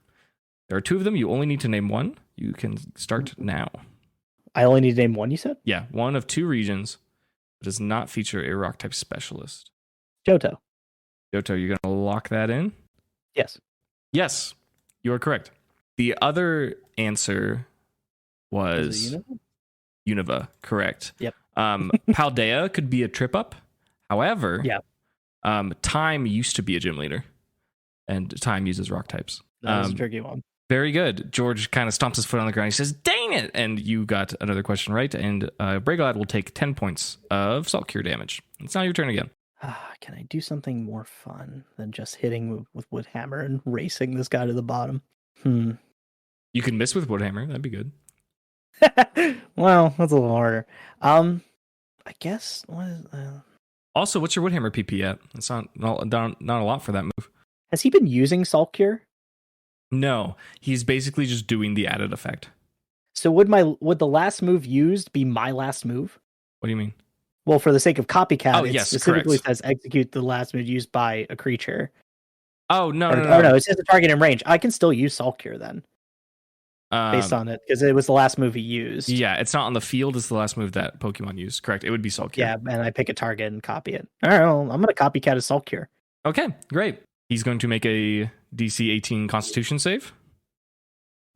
There are 2 of them. You only need to name one. You can start now.
I only need to name one, you said?
Yeah, one of 2 regions that does not feature a Rock-type specialist.
Johto.
Johto, you're going to lock that in?
Yes.
Yes, you are correct. The other answer was Unova, correct.
Yep.
Paldea could be a trip up. However,
yeah.
Time used to be a gym leader, and Time uses rock types.
That was a tricky one.
Very good. George kind of stomps his foot on the ground. He says, dang it! And you got another question right, and Bregalad will take 10 points of Salt Cure damage. It's now your turn again.
Can I do something more fun than just hitting with Woodhammer and racing this guy to the bottom?
You can miss with Woodhammer. That'd be good.
Well, that's a little harder. I guess.
Also, what's your Woodhammer PP at? It's not a lot for that move.
Has he been using Salt Cure?
No, he's basically just doing the added effect.
So would the last move used be my last move?
What do you mean?
Well, for the sake of copycat,
yes,
specifically
correct.
says execute the last move used by a creature.
Oh, no.
It says the target in range. I can still use Salt Cure then. Based on it, because it was the last move he used.
Yeah, it's not on the field. It's the last move that Pokemon used. Correct. It would be Salt Cure.
Yeah, and I pick a target and copy it. All right, well, I'm going to copycat a Salt Cure.
Okay, great. He's going to make a DC 18 Constitution save.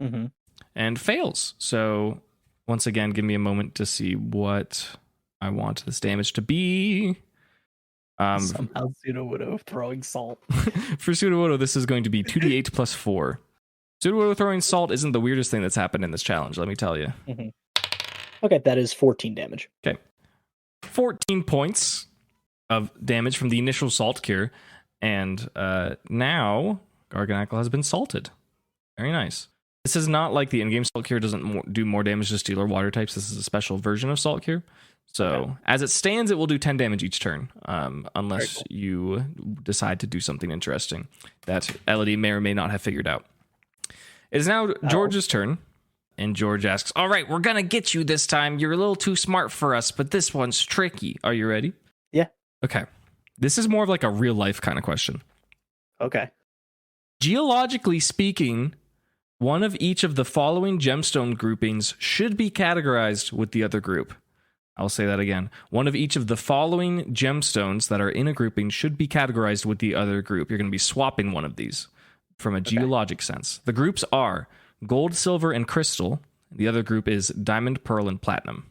Mm-hmm.
And fails. So, once again, give me a moment to see what I want this damage to be.
Somehow Sudowoodo throwing salt.
For Sudowoodo, this is going to be 2d8 plus 4. Sudowoodo throwing salt isn't the weirdest thing that's happened in this challenge, let me tell you.
Mm-hmm. Okay, that is 14 damage.
Okay. 14 points of damage from the initial Salt Cure. And now, Garganacl has been salted. Very nice. This is not like the in-game Salt Cure doesn't do more damage to Steel or Water types. This is a special version of Salt Cure. So, as it stands, it will do 10 damage each turn, unless you decide to do something interesting that Elodie may or may not have figured out. It is now George's turn, and George asks, all right, we're going to get you this time. You're a little too smart for us, but this one's tricky. Are you ready?
Yeah.
Okay. This is more of like a real-life kind of question.
Okay.
Geologically speaking, one of each of the following gemstone groupings should be categorized with the other group. I'll say that again. One of each of the following gemstones that are in a grouping should be categorized with the other group. You're going to be swapping one of these from a geologic sense. The groups are gold, silver, and crystal. The other group is diamond, pearl, and platinum.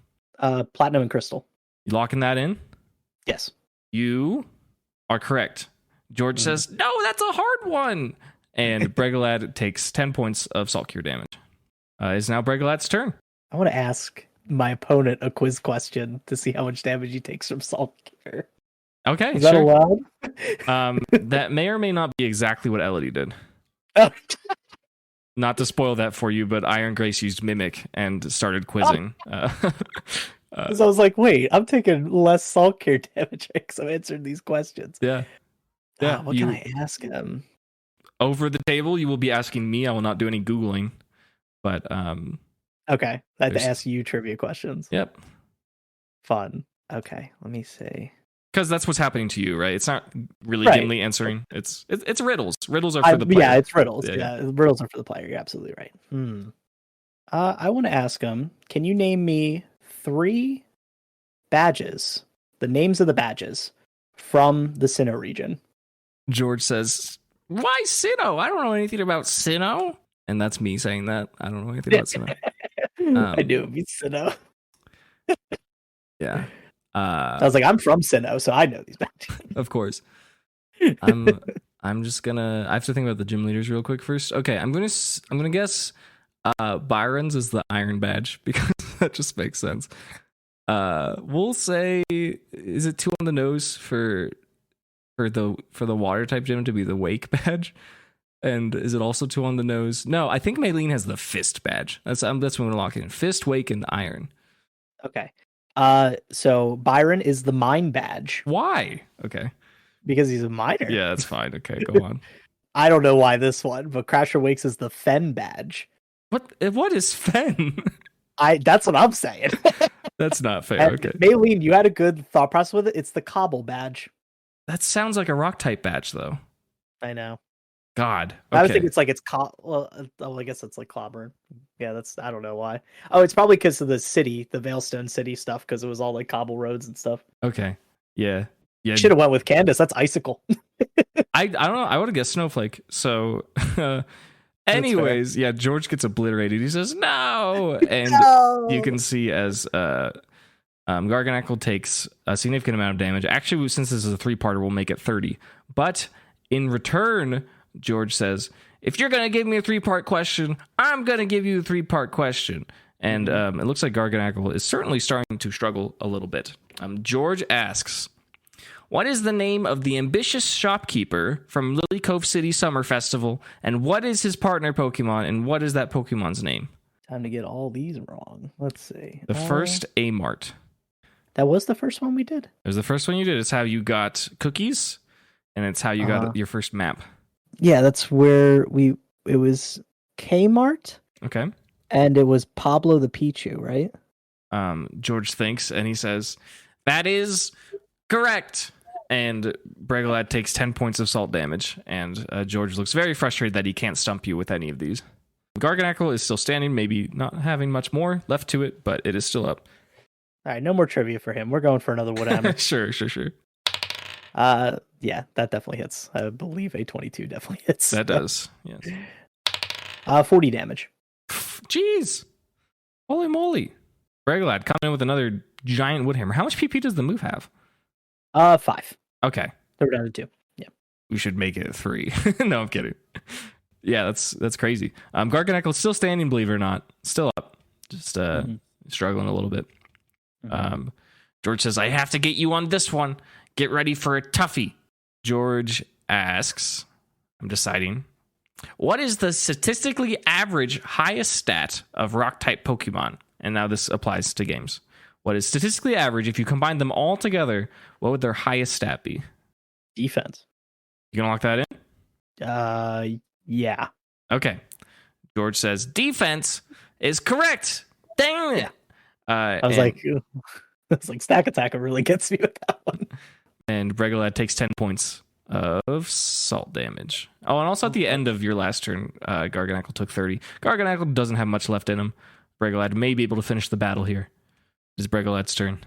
Platinum and crystal.
You locking that in?
Yes.
You are correct. George says, no, that's a hard one. And Bregalad takes 10 points of Salt Cure damage. It's now Bregalad's turn.
I want to ask my opponent a quiz question to see how much damage he takes from Salt Cure.
Okay,
is that allowed?
That may or may not be exactly what Elodie did. Not to spoil that for you, but Iron Grace used Mimic and started quizzing.
So I was like, wait, I'm taking less Salt Cure damage because I'm answering these questions.
Yeah. Yeah.
What can I ask him?
Over the table, you will be asking me. I will not do any Googling. But
okay. I had to ask you trivia questions.
Yep.
Fun. Okay. Let me see.
Because that's what's happening to you, right? It's not really Gimli answering. It's riddles. Riddles are for the player.
Yeah, it's riddles. Yeah, riddles are for the player. You're absolutely right. I want to ask him, can you name me 3 badges, the names of the badges from the Sinnoh region?
George says, why Sinnoh? I don't know anything about Sinnoh. And that's me saying that. I don't know anything about Sinnoh.
I knew it'd be Sinnoh.
Yeah.
I was like, I'm from Sinnoh, so I know these badges.
Of course. I'm just gonna. I have to think about the gym leaders real quick first. Okay, I'm gonna guess Byron's is the iron badge because that just makes sense. We'll say, is it 2 on the nose for the water type gym to be the wake badge? And is it also 2 on the nose? No, I think Maylene has the fist badge. That's when we're locking in. Fist, wake, and iron.
Okay. So Byron is the mine badge.
Why? Okay.
Because he's a miner.
Yeah, that's fine. Okay, go on.
I don't know why this one, but Crasher Wakes is the Fen badge.
What is Fen?
That's what I'm saying.
That's not fair.
And
Okay.
Maylene, you had a good thought process with it. It's the Cobble badge.
That sounds like a rock type badge, though.
I know.
God.
I was
Okay.
thinking it's like I guess it's like clobbering. Yeah, I don't know why. Oh, it's probably because of the city, the Veilstone City stuff, because it was all like cobble roads and stuff.
Okay. Yeah. Yeah.
Should have went with Candace. That's icicle.
I don't know. I would have guessed snowflake. So, anyways, yeah, George gets obliterated. He says no, and you can see as Garganackle takes a significant amount of damage. Actually, since this is a 3-parter, we'll make it 30. But in return, George says, "If you're gonna give me a 3-part question, I'm gonna give you a 3-part question." And it looks like Garganackle is certainly starting to struggle a little bit. George asks, what is the name of the ambitious shopkeeper from Lily Cove City Summer Festival? And what is his partner Pokemon? And what is that Pokemon's name?
Time to get all these wrong. Let's see.
The first A-Mart.
That was the first one we did?
It was the first one you did. It's how you got cookies. And it's how you got your first map.
Yeah, that's where it was Kmart.
Okay.
And it was Pablo the Pichu, right?
George thinks, and he says, that is correct. And Bregalad takes 10 points of salt damage, and George looks very frustrated that he can't stump you with any of these. Garganackle is still standing, maybe not having much more left to it, but it is still up.
All right, no more trivia for him. We're going for another Woodhammer.
Sure.
Yeah, that definitely hits. I believe a 22 definitely hits.
That does, yes.
40 damage.
Jeez. Holy moly. Bregalad coming in with another giant Woodhammer. How much PP does the move have?
5.
Okay.
So we're down to 2. Yeah.
We should make it 3. No, I'm kidding. Yeah, that's crazy. Garganackle still standing, believe it or not. Still up. Just struggling a little bit. George says, I have to get you on this one. Get ready for a toughie. George asks, I'm deciding, what is the statistically average highest stat of rock-type Pokemon? And now this applies to games. What is statistically average? If you combine them all together, what would their highest stat be?
Defense.
You gonna lock that in?
Yeah.
Okay. George says defense is correct. Dang it.
I was like, Stack Attacker really gets me with that one.
And Bregalad takes 10 points of salt damage. Oh, and also at the end of your last turn, Garganackle took 30. Garganackle doesn't have much left in him. Bregalad may be able to finish the battle here. It's Bregalad's turn.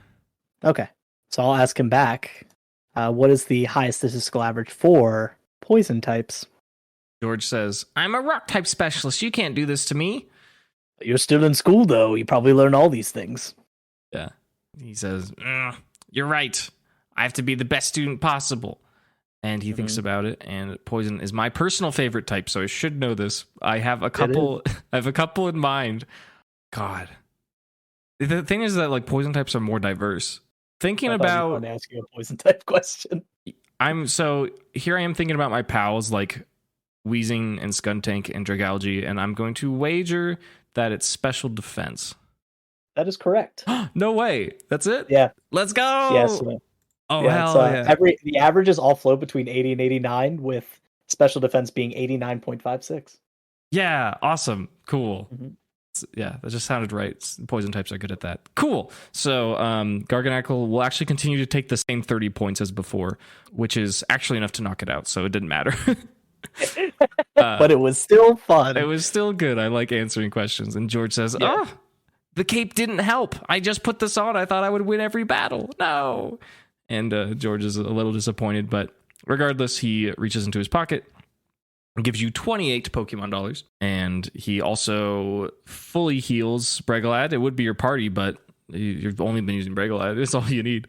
Okay. So I'll ask him back. What is the highest statistical average for poison types?
George says, I'm a rock type specialist. You can't do this to me.
You're still in school, though. You probably learn all these things.
Yeah. He says, you're right. I have to be the best student possible. And he thinks about it, and poison is my personal favorite type, so I should know this. I have a couple in mind. God. The thing is that like poison types are more diverse. Thinking about
ask you a poison type question.
Here I am thinking about my pals like Weezing and Skuntank and Dragalge, and I'm going to wager that it's special defense.
That is correct.
No way. That's it?
Yeah.
Let's go.
Yes.
Oh,
yeah,
hell yeah.
The averages all flow between 80 and 89, with special defense being 89.56.
Yeah, awesome. Cool.
Mm-hmm.
Yeah, that just sounded right. Poison types are good at that. Cool. So Garganackle will actually continue to take the same 30 points as before, which is actually enough to knock it out, so it didn't matter.
But it was still fun.
It was still good. I like answering questions. And George says, the cape didn't help. I just put this on. I thought I would win every battle. No. And George is a little disappointed, but regardless, he reaches into his pocket and gives you 28 Pokemon dollars. And he also fully heals Bregalad. It would be your party, but you've only been using Bregalad. It's all you need.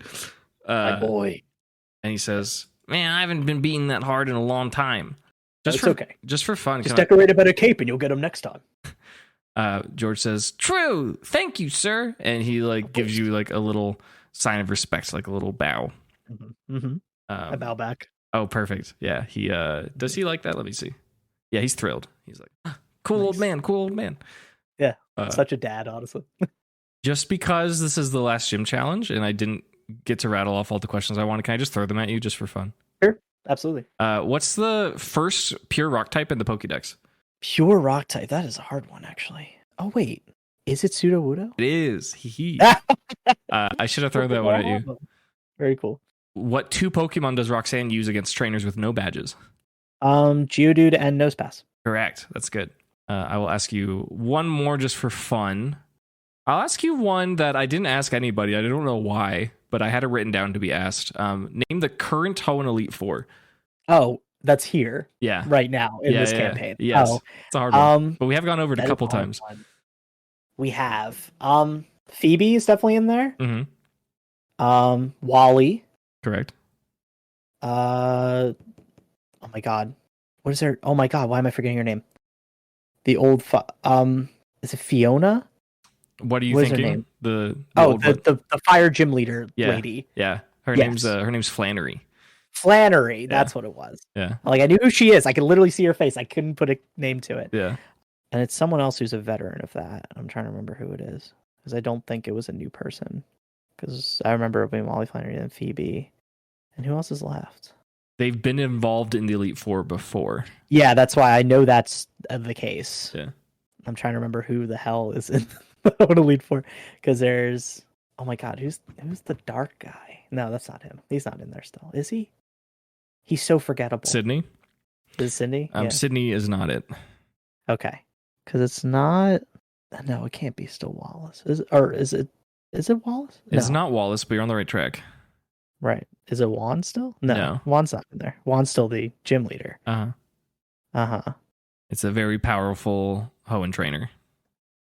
My boy.
And he says, man, I haven't been beaten that hard in a long time.
Okay.
Just for fun.
Just decorate a better cape and you'll get him next time.
George says, true. Thank you, sir. And he gives you a little sign of respect, like a little bow.
I bow back.
Oh, perfect. Yeah. He does he like that? Let me see. Yeah, he's thrilled. He's like, cool old man.
Yeah. Such a dad, honestly.
Just because this is the last gym challenge and I didn't get to rattle off all the questions I wanted, can I just throw them at you just for fun?
Sure. Absolutely.
What's the first pure rock type in the Pokédex?
Pure rock type. That is a hard one, actually. Oh, wait. Is it Sudowoodo?
It is. Hee. I should have thrown that one at you.
Very cool.
What 2 Pokemon does Roxanne use against trainers with no badges?
Geodude and Nosepass.
Correct. That's good. I will ask you one more just for fun. I'll ask you one that I didn't ask anybody. I don't know why, but I had it written down to be asked. Name the current Hoenn Elite Four.
Oh, that's here.
Yeah.
Right now in this campaign.
Yes.
Oh,
it's a hard one. But we have gone over it a couple times.
We have. Phoebe is definitely in there.
Mm-hmm.
Wally.
Correct.
Oh my god. What is her? Oh my god, why am I forgetting her name? The old is it Fiona?
What are you
what
thinking? The
fire gym leader lady.
Yeah. Her name's Flannery.
Flannery, that's what it was.
Yeah.
Like I knew who she is. I could literally see her face. I couldn't put a name to it.
Yeah.
And it's someone else who's a veteran of that. I'm trying to remember who it is. Because I don't think it was a new person. Because I remember it being Wally, Flannery, and Phoebe. And who else is left?
They've been involved in the Elite Four before.
Yeah, that's why I know that's the case.
Yeah.
I'm trying to remember who the hell is in the Elite Four. Because there's... Oh my god, who's the dark guy? No, that's not him. He's not in there still. Is he? He's so forgettable.
Sydney?
Is Sydney? Yeah.
Sydney is not it.
Okay. Because it's not... No, it can't be still Wallace. Is it Wallace? No.
It's not Wallace, but you're on the right track.
Right. Is it Juan still? No. Juan's not in there. Juan's still the gym leader. Uh-huh.
It's a very powerful Hoenn trainer.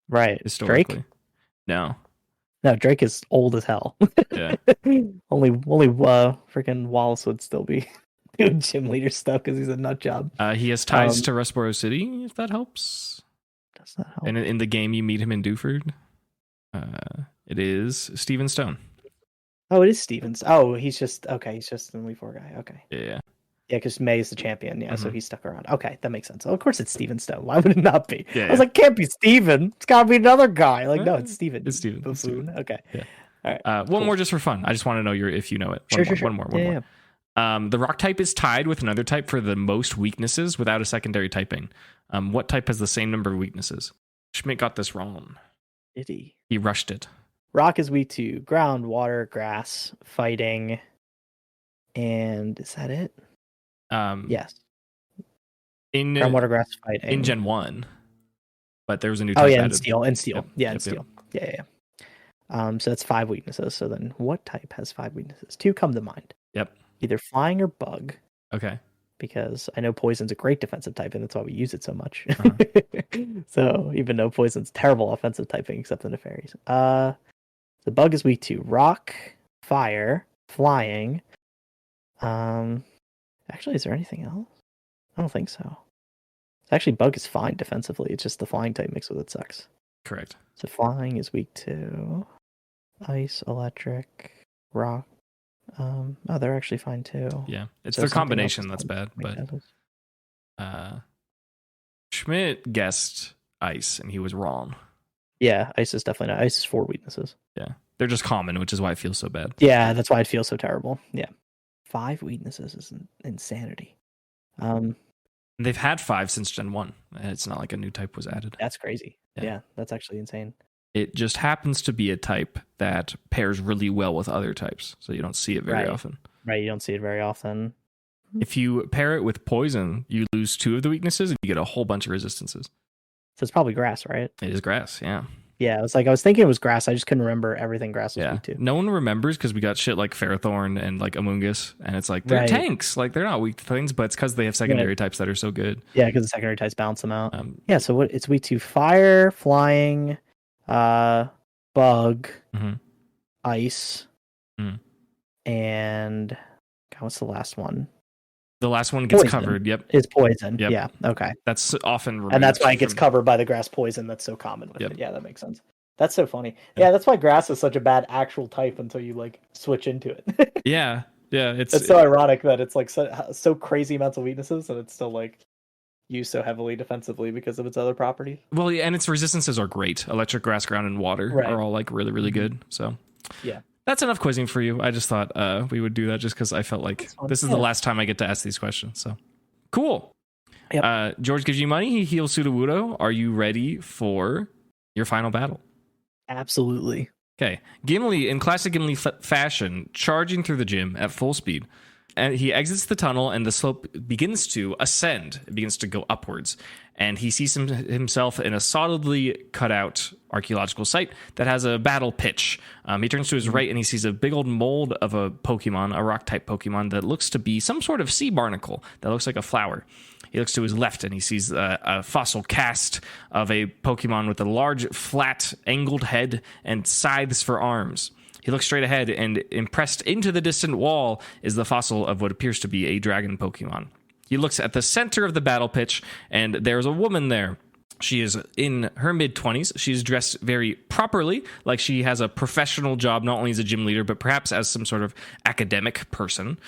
Right.
Historically.
Drake?
No,
Drake is old as hell.
Yeah.
only freaking Wallace would still be doing gym leader stuff because he's a nut job.
He has ties to Rustboro City, if that helps.
Does that help?
And in the game, you meet him in Dewford. It is Steven Stone.
Oh, it is Stevens. Oh, he's just an Elite Four guy. Okay.
Yeah.
Yeah, because May is the champion. Yeah, so he stuck around. Okay, that makes sense. Well, of course, it's Steven Stone. Why would it not be? I was like, can't be Steven. It's got to be another guy. Like, no, it's Steven.
It's Steven.
Buffoon. Okay.
Yeah.
All right.
One more just for fun. I just want to know if you know it. One more. The rock type is tied with another type for the most weaknesses without a secondary typing. What type has the same number of weaknesses? Schmidt got this wrong.
Did he?
He rushed it.
Rock is weak to ground, water, grass, fighting, and is that it? Yes.
In
ground, water, grass, fighting.
In Gen 1. But there was a new type added.
And steel.
Yep.
Yeah, and steel. Yeah. So that's 5 weaknesses. So then what type has 5 weaknesses? 2 come to mind.
Yep.
Either flying or bug.
Okay.
Because I know poison's a great defensive type, and that's why we use it so much. So even though poison's terrible offensive typing, except in the fairies. The bug is weak to rock, fire, flying. Actually, is there anything else? I don't think so. Actually, bug is fine defensively. It's just the flying type mixed with it sucks.
Correct.
So flying is weak to ice, electric, rock. They're actually fine too.
Yeah, it's their combination that's bad. But Schmidt guessed ice, and he was wrong.
Yeah, ice is definitely not. Ice is 4 weaknesses.
Yeah, they're just common, which is why it feels so bad.
Yeah, that's why it feels so terrible. Yeah, 5 weaknesses is insanity.
They've had 5 since Gen 1. It's not like a new type was added.
That's crazy. Yeah, that's actually insane.
It just happens to be a type that pairs really well with other types, so you don't see it very often.
Right, you don't see it very often.
If you pair it with poison, you lose 2 of the weaknesses, and you get a whole bunch of resistances.
So it's probably grass, right?
It is grass, yeah.
Yeah, I was thinking it was grass. I just couldn't remember everything grass was weak to.
No one remembers because we got shit like Ferrothorn and like Amoonguss, and it's like they're tanks. Like they're not weak to things, but it's because they have secondary types that are so good.
Yeah, because the secondary types balance them out. So it's weak to fire, flying, bug, ice, and God, what's the last one?
The last one gets
poison.
Covered. Yep,
it's poison.
Yep.
Yeah, okay.
That's often,
and that's why it gets covered by the grass poison. That's so common with it. Yeah, that makes sense. That's so funny. Yeah, that's why grass is such a bad actual type until you like switch into it.
yeah,
it's so ironic that it's like so crazy amounts of weaknesses, and it's still like used so heavily defensively because of its other properties.
Well, yeah, and its resistances are great. Electric, grass, ground, and water are all like really, really good. So
yeah.
That's enough quizzing for you. I just thought we would do that just because I felt like this is the last time I get to ask these questions. So cool.
Yep.
George gives you money. He heals Sudowoodo. Are you ready for your final battle?
Absolutely.
Okay. Gimli, in classic Gimli fashion, charging through the gym at full speed. And he exits the tunnel, and the slope begins to ascend. It begins to go upwards. And he sees himself in a solidly cut out archaeological site that has a battle pitch. He turns to his right, and he sees a big old mold of a Pokemon, a rock-type Pokemon that looks to be some sort of sea barnacle that looks like a flower. He looks to his left, and he sees a fossil cast of a Pokemon with a large, flat, angled head and scythes for arms. He looks straight ahead, and impressed into the distant wall is the fossil of what appears to be a dragon Pokemon. He looks at the center of the battle pitch, and there's a woman there. She is in her mid-20s. She's dressed very properly, like she has a professional job, not only as a gym leader, but perhaps as some sort of academic person.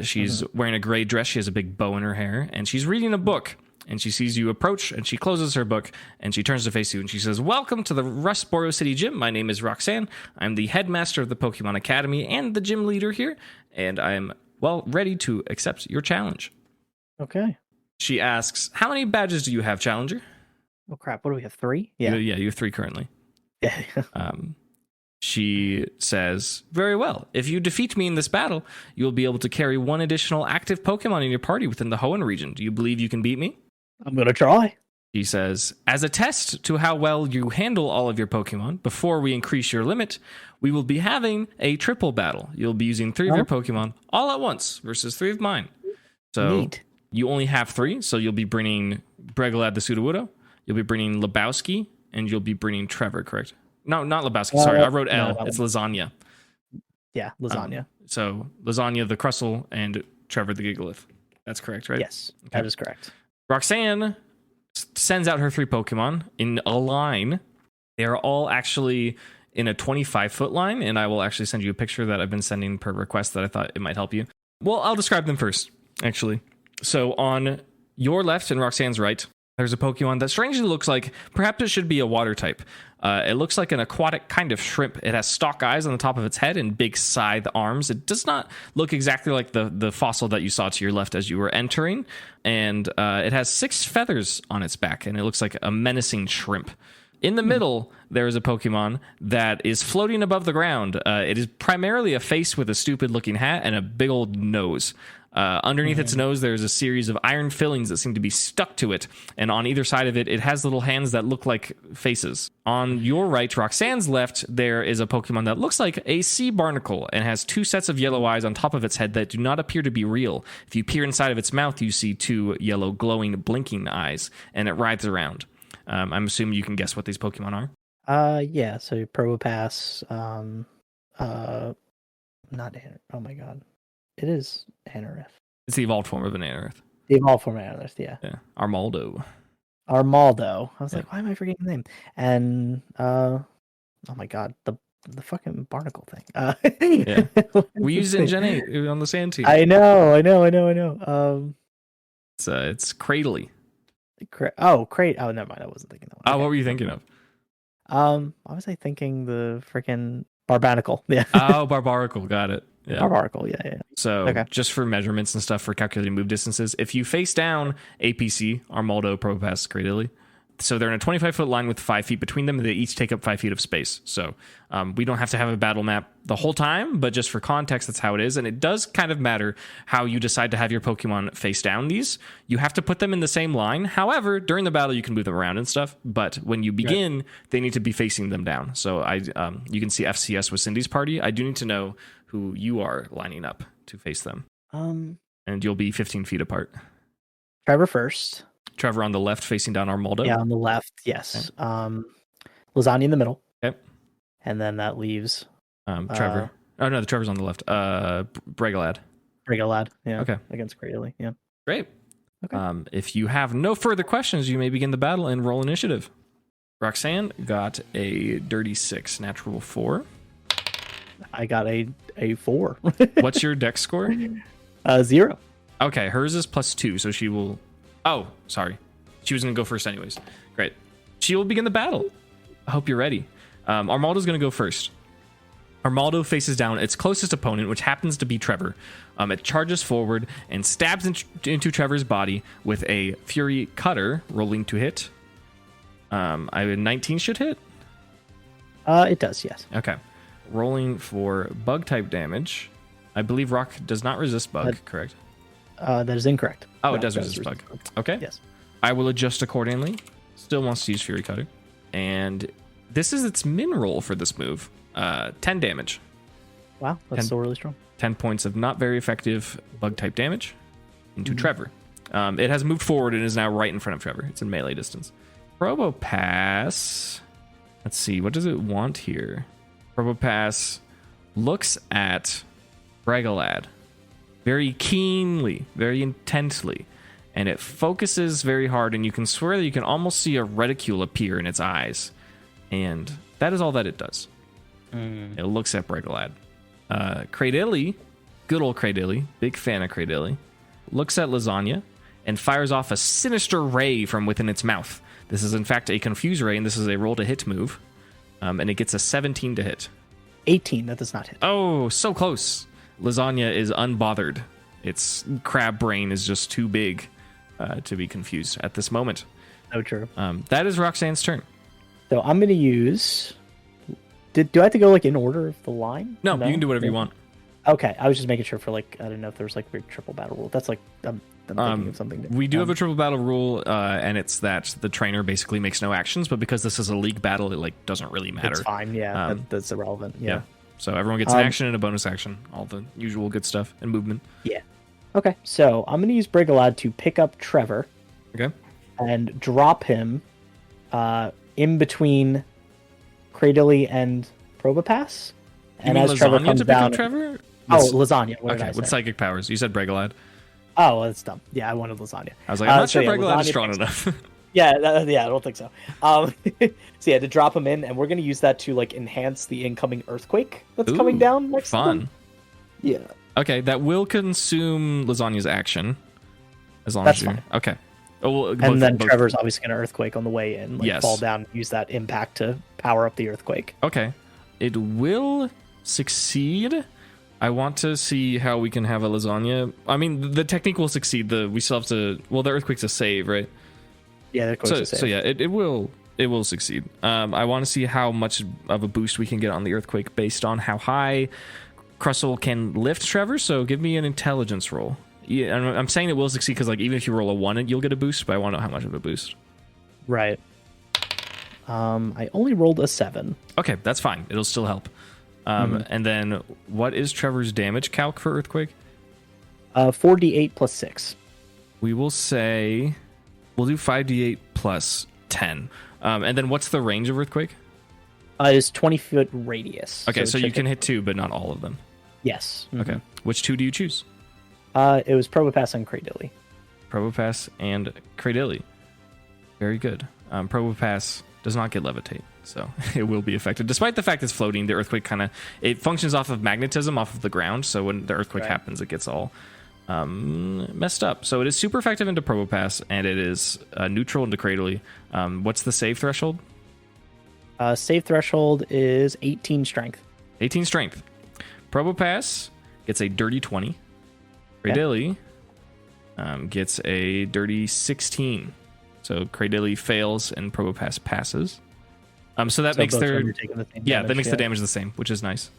She's wearing a gray dress. She has a big bow in her hair, and she's reading a book. And she sees you approach, and she closes her book, and she turns to face you, and she says, "Welcome to the Rustboro City Gym. My name is Roxanne. I'm the headmaster of the Pokemon Academy and the gym leader here, and I'm, well, ready to accept your challenge."
Okay.
She asks, "How many badges do you have, Challenger?"
Oh, crap. What do we have? 3? Yeah.
You have 3 currently.
Yeah.
She says, "Very well. If you defeat me in this battle, you'll be able to carry 1 additional active Pokemon in your party within the Hoenn region. Do you believe you can beat me?"
I'm going to try.
She says, "As a test to how well you handle all of your Pokemon, before we increase your limit, we will be having a triple battle. You'll be using 3 of your Pokemon all at once versus 3 of mine. So
Neat.
You only have 3, so you'll be bringing Bregalad the Sudowoodo, you'll be bringing Lebowski, and you'll be bringing Trevor, correct? No, not Lebowski, sorry. I wrote L. It's Lasagna.
Yeah, Lasagna.
So Lasagna the Crustle and Trevor the Gigalith. That's correct, right?
Yes, that is correct.
Roxanne sends out her 3 Pokemon in a line. They are all actually in a 25-foot line, and I will actually send you a picture that I've been sending per request that I thought it might help you. Well, I'll describe them first, actually. So on your left and Roxanne's right, there's a Pokemon that strangely looks like perhaps it should be a water type. It looks like an aquatic kind of shrimp. It has stalk eyes on the top of its head and big scythe arms. It does not look exactly like the fossil that you saw to your left as you were entering. And it has 6 feathers on its back, and it looks like a menacing shrimp. In the middle, there is a Pokemon that is floating above the ground. It is primarily a face with a stupid-looking hat and a big old nose. Underneath its nose, there's a series of iron fillings that seem to be stuck to it. And on either side of it, it has little hands that look like faces. On your right, Roxanne's left, there is a Pokemon that looks like a sea barnacle and has 2 sets of yellow eyes on top of its head that do not appear to be real. If you peer inside of its mouth, you see 2 yellow glowing, blinking eyes, and it writhes around. I'm assuming you can guess what these Pokemon are.
Yeah, so Probopass, not Anorith. Oh my god. It is Anorith.
It's the evolved form of an Anorith.
The evolved form of Anorith, yeah.
Armaldo.
I was like, why am I forgetting the name? And oh my god, the fucking barnacle thing.
Yeah. We used it in Gen 8 on the sand team.
I know.
It's Cradily.
Crate. Oh, never mind. I wasn't thinking that one.
Oh, what were you thinking of?
Why was I thinking the freaking Barbanacle? Yeah.
Oh, Barbaracle. Got it. Yeah.
Barbaracle. Yeah.
So just for measurements and stuff for calculating move distances, if you face down APC, Armaldo, Probopass, Cradily, so they're in a 25-foot line with 5 feet between them, and they each take up 5 feet of space. So we don't have to have a battle map the whole time, but just for context, that's how it is. And it does kind of matter how you decide to have your Pokemon face down these. You have to put them in the same line. However, during the battle, you can move them around and stuff. But when you begin, they need to be facing them down. So you can see FCS with Cindy's party. I do need to know who you are lining up to face them. And you'll be 15 feet apart.
Trevor first.
Trevor on the left facing down Armaldo.
Yeah, on the left, yes. Okay. Lasagna in the middle.
Okay.
And then that leaves
Trevor. The Trevor's on the left. Bregalad.
Yeah.
Okay.
Against Cradily. Yeah.
Great.
Okay.
If you have no further questions, you may begin the battle and roll initiative. Roxanne got a dirty 6, natural 4.
I got a 4.
What's your dex score?
0.
Okay, hers is +2, so she will... Oh, sorry. She was going to go first anyways. Great. She will begin the battle. I hope you're ready. Armaldo's going to go first. Armaldo faces down its closest opponent, which happens to be Trevor. It charges forward and stabs into Trevor's body with a Fury Cutter, rolling to hit. I have a 19 should hit.
It does, yes.
Okay. Rolling for bug type damage. I believe rock does not resist bug, correct?
That is incorrect.
Oh,
No,
it does resist bug. Okay.
Yes.
I will adjust accordingly. Still wants to use Fury Cutter. And this is its min roll for this move. 10 damage.
Wow, that's still really strong.
10 points of not very effective bug type damage into Trevor. It has moved forward and is now right in front of Trevor. It's in melee distance. Probopass. Let's see. What does it want here? Probopass looks at Bregalad very keenly, very intently, and it focuses very hard, and you can swear that you can almost see a reticule appear in its eyes. And that is all that it does. It looks at Bregalad. Cradilly, good old Cradilly, big fan of Cradilly, looks at Lasagna and fires off a sinister ray from within its mouth. This is in fact a confuse ray, and this is a roll to hit move. And it gets a 17 to hit.
18, that does not hit.
Oh, so close. Lasagna is unbothered. Its crab brain is just too big to be confused at this moment.
So true.
That is Roxanne's turn.
So I'm going to use... Do I have to go like in order of the line?
No, you can do whatever you want.
Okay, I was just making sure for like, I don't know if there was like a weird triple battle rule. That's like, I'm thinking of something different.
We do have a triple battle rule, and it's that the trainer basically makes no actions, but because this is a league battle, it like doesn't really matter.
It's fine, yeah, that's irrelevant. Yeah.
So everyone gets an action and a bonus action, all the usual good stuff, and movement.
Yeah. Okay, so I'm going to use Brigalad to pick up Trevor.
Okay.
And drop him in between Cradilly and Probopass.
And as Trevor comes down, Trevor?
Lasagna. What did I say?
With psychic powers. You said Bregalad.
Oh, well, that's dumb. Yeah, I wanted Lasagna.
I was like, I'm not sure Bregalad is strong enough.
Yeah, I don't think so. So yeah, to drop him in, and we're gonna use that to like enhance the incoming earthquake that's coming down next.
Fun.
Yeah.
Okay, that will consume Lasagna's action, as long
that's
as you.
Fine.
Okay. Oh, well,
and then Trevor's obviously gonna earthquake on the way in, like fall down, use that impact to power up the earthquake.
Okay, it will succeed. I want to see how we can have a Lasagna. I mean, the technique will succeed. We still have to. Well, the earthquake's a save, right?
Yeah, the earthquake's a save.
So yeah, it will succeed. I want to see how much of a boost we can get on the earthquake based on how high Crustle can lift Trevor. So give me an intelligence roll. Yeah, I'm saying it will succeed because like even if you roll a 1, you'll get a boost. But I want to know how much of a boost.
Right. I only rolled a 7.
Okay, that's fine. It'll still help. And then what is Trevor's damage calc for earthquake?
4d8 plus 6.
We will say we'll do 5d8 plus 10. And then what's the range of earthquake?
It is 20-foot radius.
Okay, so you can hit 2, but not all of them.
Yes. Mm-hmm.
Okay. Which 2 do you choose?
It was Probopass and Cradilly.
Probopass and Cradilly. Very good. Probopass does not get levitate, so it will be affected. Despite the fact it's floating, the earthquake it functions off of magnetism, off of the ground, so when the earthquake happens, it gets all messed up. So it is super effective into Probopass, and it is neutral into Cradilly. What's the save threshold?
Save threshold is 18 strength.
18 strength. Probopass gets a dirty 20. Cradilly gets a dirty 16. So Cradilly fails and Probopass passes. So that makes their that makes the damage the same, which is nice.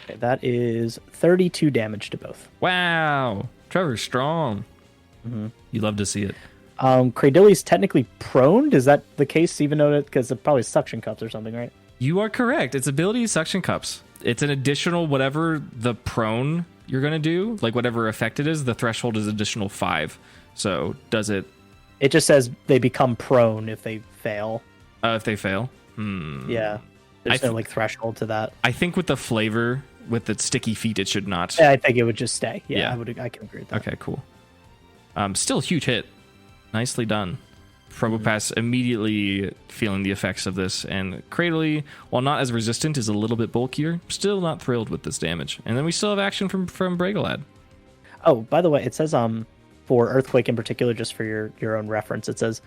Okay, that is 32 damage to both.
Wow, Trevor's strong. Mm-hmm. You love to see it.
Cradilly's technically prone. Is that the case? Even though because it probably suction cups or something, right?
You are correct. Its ability is suction cups. It's an additional whatever the prone you're gonna do, like whatever effect it is. The threshold is additional 5. So does it?
It just says they become prone if they fail.
If they fail?
Yeah. There's no like threshold to that.
I think with the flavor, with the sticky feet, it should not.
Yeah, I think it would just stay. Yeah. I can agree with that.
Okay, cool. Still huge hit. Nicely done. Probopass immediately feeling the effects of this, and Cradilly, while not as resistant, is a little bit bulkier. Still not thrilled with this damage. And then we still have action from Bregalad.
Oh, by the way, it says for Earthquake in particular, just for your own reference, it says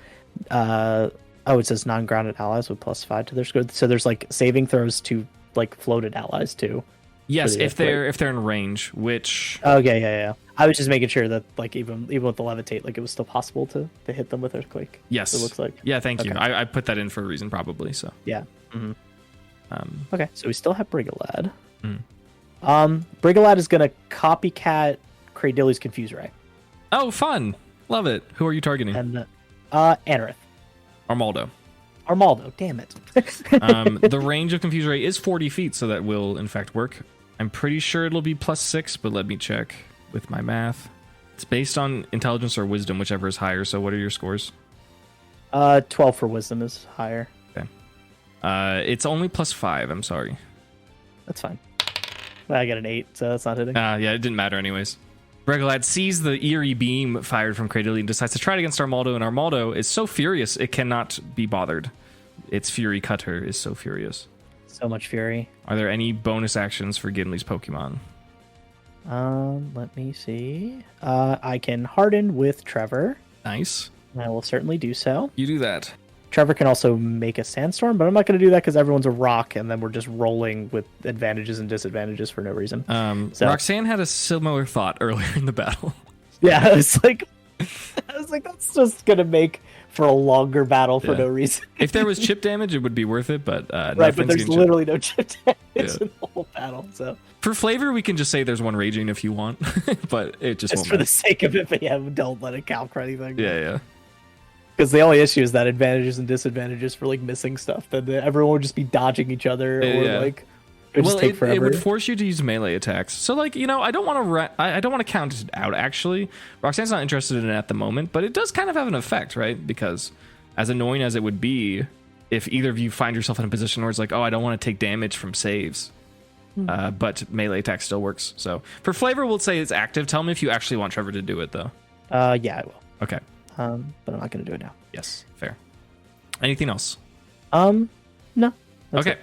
it says non-grounded allies with +5 to their score. So there's like saving throws to like floated allies too.
Yes, if they're in range, which
okay, yeah. I was just making sure that like even with the levitate, like it was still possible to hit them with Earthquake.
Yes,
it looks like.
Yeah, thank you. I put that in for a reason, probably. So
yeah. Mm-hmm. Okay, so we still have Brigolad.
Mm.
Brigolad is going to copycat Cradilly's Confuse Ray.
Oh, fun. Love it. Who are you targeting?
And Anorith.
Armaldo.
Armaldo, damn it.
The range of Confuse Ray is 40 feet, so that will, in fact, work. I'm pretty sure it'll be +6, but let me check with my math. It's based on intelligence or wisdom, whichever is higher. So what are your scores?
12 for wisdom is higher.
Okay. It's only +5. I'm sorry.
That's fine. Well, I got an 8, so that's not hitting.
Yeah, it didn't matter anyways. Brigolad sees the eerie beam fired from Cradilly and decides to try it against Armaldo, and Armaldo is so furious it cannot be bothered. Its Fury Cutter is so furious.
So much fury.
Are there any bonus actions for Gimli's Pokemon?
Let me see. I can harden with Trevor.
Nice.
I will certainly do so.
You do that.
Trevor can also make a sandstorm, but I'm not going to do that because everyone's a rock, and then we're just rolling with advantages and disadvantages for no reason.
Roxanne had a similar thought earlier in the battle.
Yeah, I was like, that's just going to make for a longer battle for no reason.
If there was chip damage, it would be worth it, but
right, but there's literally no chip damage in the whole battle. So
for flavor, we can just say there's one raging if you want, but it just won't
for the sake of it. But yeah, don't let it count for anything.
Yeah.
Because the only issue is that advantages and disadvantages for like missing stuff. That everyone would just be dodging each other, or like it would just take forever.
It would force you to use melee attacks. So like I don't want to I don't want to count it out. Actually, Roxanne's not interested in it at the moment, but it does kind of have an effect, right? Because as annoying as it would be, if either of you find yourself in a position where it's like, oh, I don't want to take damage from saves, but melee attack still works. So for flavor, we'll say it's active. Tell me if you actually want Trevor to do it, though.
Yeah, I will.
Okay.
But I'm not going to do it now.
Yes, fair. Anything else?
No.
Okay.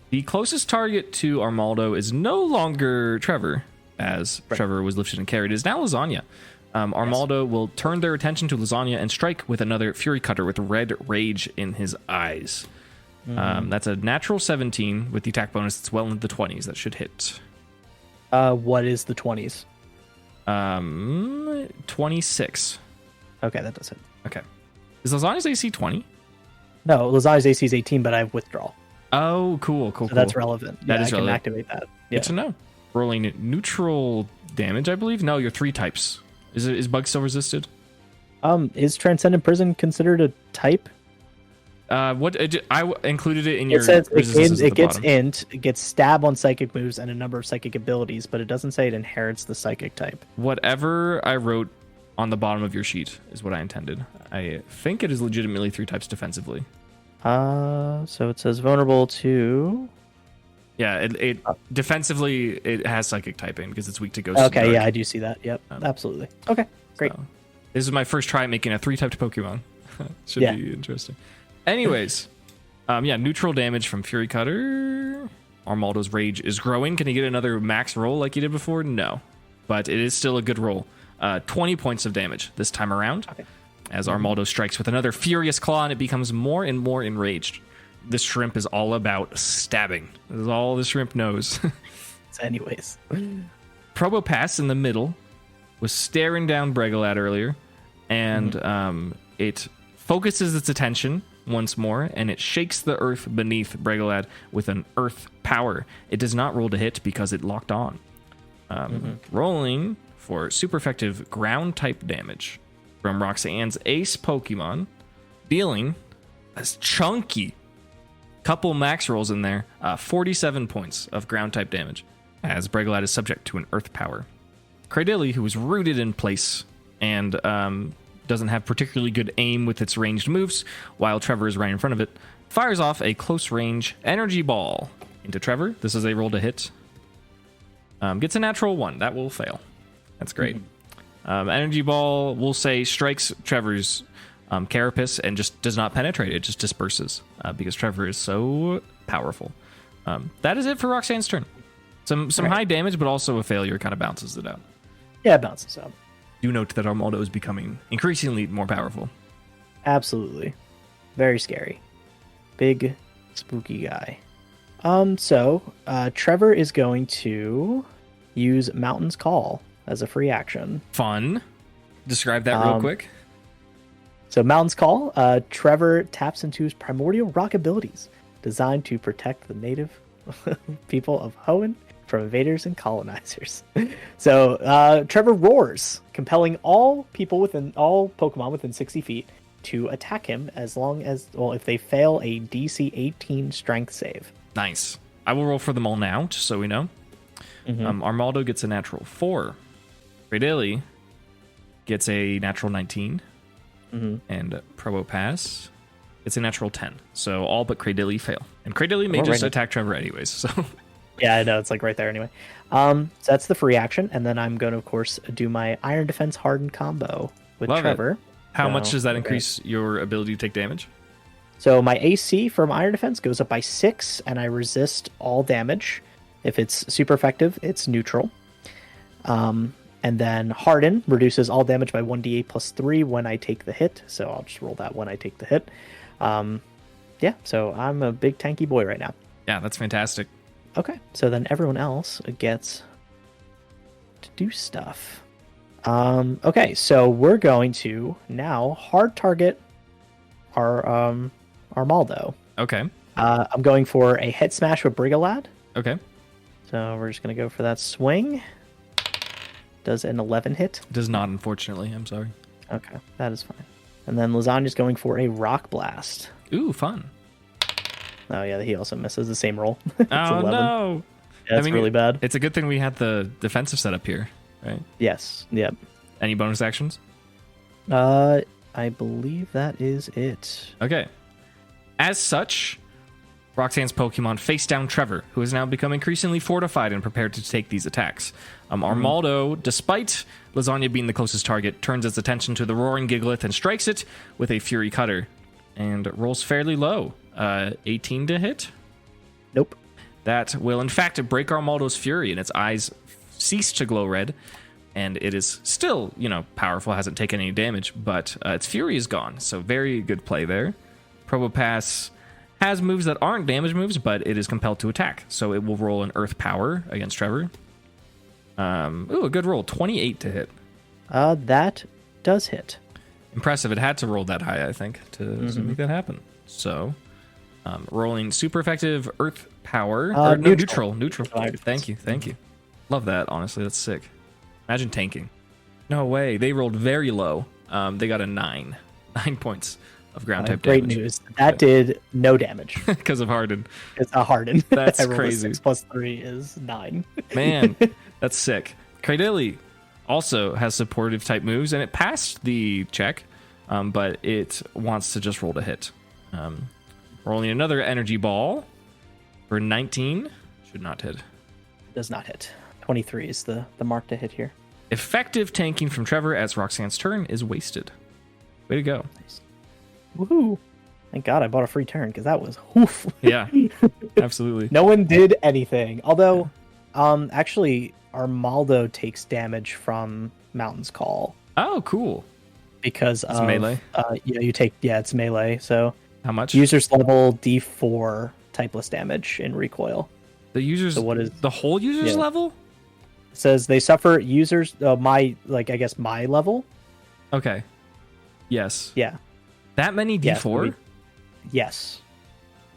The closest target to Armaldo is no longer Trevor, as Trevor was lifted and carried. It is now Lasagna. Armaldo will turn their attention to Lasagna and strike with another Fury Cutter with red rage in his eyes. That's a natural 17 with the attack bonus. That's well into the 20s. That should hit.
What is the 20s?
26.
Okay, that does hit.
Okay. Is Lasagna's AC 20?
No, Lasagna's AC is 18, but I have withdrawal.
Oh, cool.
So that's relevant.
That is
I can
relevant.
activate that. Yeah.
Good to know. Rolling neutral damage, I believe. No, you're 3 types. Is Bug still resisted?
Is Transcendent Prison considered a type?
I included it in your.
It says
it
gets int, it gets stab on psychic moves and a number of psychic abilities, but it doesn't say it inherits the psychic type.
Whatever I wrote on the bottom of your sheet is what I intended. I think it is legitimately 3 types defensively.
So it says vulnerable to.
Yeah, it defensively it has psychic typing because it's weak to ghost.
Okay, yeah, I do see that. Yep, absolutely. Okay, great.
So, this is my first try at making a 3-typed Pokemon. Should be interesting. Anyways, neutral damage from Fury Cutter. Armaldo's rage is growing. Can he get another max roll like he did before? No, but it is still a good roll. 20 points of damage this time around. Okay. As Armaldo strikes with another furious claw, and it becomes more and more enraged. This shrimp is all about stabbing. This is all the shrimp knows.
Anyways.
Probopass in the middle was staring down Brigolad earlier, and it focuses its attention once more, and it shakes the earth beneath Brigolad with an earth power. It does not roll to hit because it locked on. Rolling for super effective ground type damage from Roxanne's ace Pokemon, dealing as chunky couple max rolls in there, 47 points of ground type damage, as Brigolad is subject to an earth power. Cradilly, who is rooted in place and doesn't have particularly good aim with its ranged moves, while Trevor is right in front of it, fires off a close range energy ball into Trevor. This is a roll to hit. Gets a natural 1. That will fail. That's great. Energy ball, we'll say, strikes Trevor's carapace and just does not penetrate. It just disperses because Trevor is so powerful. That is it for Roxanne's turn. Some high damage, but also a failure kind of bounces it out.
Yeah, it bounces out.
Do note that Armaldo is becoming increasingly more powerful.
Absolutely. Very scary. Big, spooky guy. So Trevor is going to use Mountain's Call as a free action.
Fun. Describe that real quick.
So Mountain's Call, Trevor taps into his primordial rock abilities. designed to protect the native people of Hoenn from invaders and colonizers. So Trevor roars, compelling all Pokemon within 60 feet to attack him as long as, if they fail a DC 18 Strength save.
Nice. I will roll for them all now, just so we know. Armaldo gets a natural 4. Cradily gets a natural 19. And Probopass gets a natural 10. So all but Cradily fail. And Cradily may just attack Trevor anyways. So
yeah, I know. It's like right there anyway. So that's the free action. And then I'm going to, of course, do my Iron Defense Hardened combo with Trevor.
How much does that increase your ability to take damage?
So my AC from Iron Defense goes up by 6, and I resist all damage. If it's super effective, it's neutral. And then Harden reduces all damage by 1d8 plus 3 when I take the hit. So I'll just roll that when I take the hit. Yeah, so I'm a big tanky boy right now.
Yeah, that's fantastic.
Okay, so then everyone else gets to do stuff. Okay, so we're going to now hard target our Armaldo.
Okay.
I'm going for a head smash with Brigolad.
Okay.
So we're just going to go for that swing. Does an 11 hit?
Does not, unfortunately. I'm sorry.
Okay, that is fine. And then Lasagna's going for a Rock Blast.
Ooh, fun.
Oh, yeah, he also misses the same roll.
Oh, 11. No.
Yeah, that's really bad.
It's a good thing we had the defensive setup here, right?
Yes. Yep.
Any bonus actions?
I believe that is it.
Okay. As such, Roxanne's Pokemon face down Trevor, who has now become increasingly fortified and prepared to take these attacks. Armaldo, despite Lasagna being the closest target, turns its attention to the roaring Gigalith and strikes it with a Fury Cutter, and rolls fairly low. 18 to hit?
Nope.
That will, in fact, break Armaldo's fury, and its eyes cease to glow red, and it is still, powerful, hasn't taken any damage, but its fury is gone, so very good play there. Probopass has moves that aren't damage moves, but it is compelled to attack, so it will roll an Earth Power against Trevor. A good roll, 28 to hit.
That does hit.
Impressive. It had to roll that high, I think, to make that happen. So, rolling super effective Earth Power. Neutral. Thank you. Love that, honestly. That's sick. Imagine tanking. No way. They rolled very low. They got a 9. 9 points of ground type
great
damage.
News. That did no damage.
Because of Harden.
It's a Harden.
That's
I
crazy.
6 plus 3 is 9.
Man, that's sick. Cradily also has supportive type moves, and it passed the check, but it wants to just roll to hit. Rolling another energy ball for 19. Should not hit.
Does not hit. 23 is the mark to hit here.
Effective tanking from Trevor as Roxanne's turn is wasted. Way to go.
Nice. Woohoo. Thank God I bought a free turn, because that was woof.
Yeah, absolutely.
No one did anything. Although, actually, Armaldo takes damage from Mountain's Call.
Oh, cool.
Because
it's
of
melee.
It's melee. So
how much?
Users level D4 typeless damage in recoil.
The users.
So what is
the whole users level?
It says they suffer users my level.
Okay. Yes.
Yeah.
That many D4?
Yes.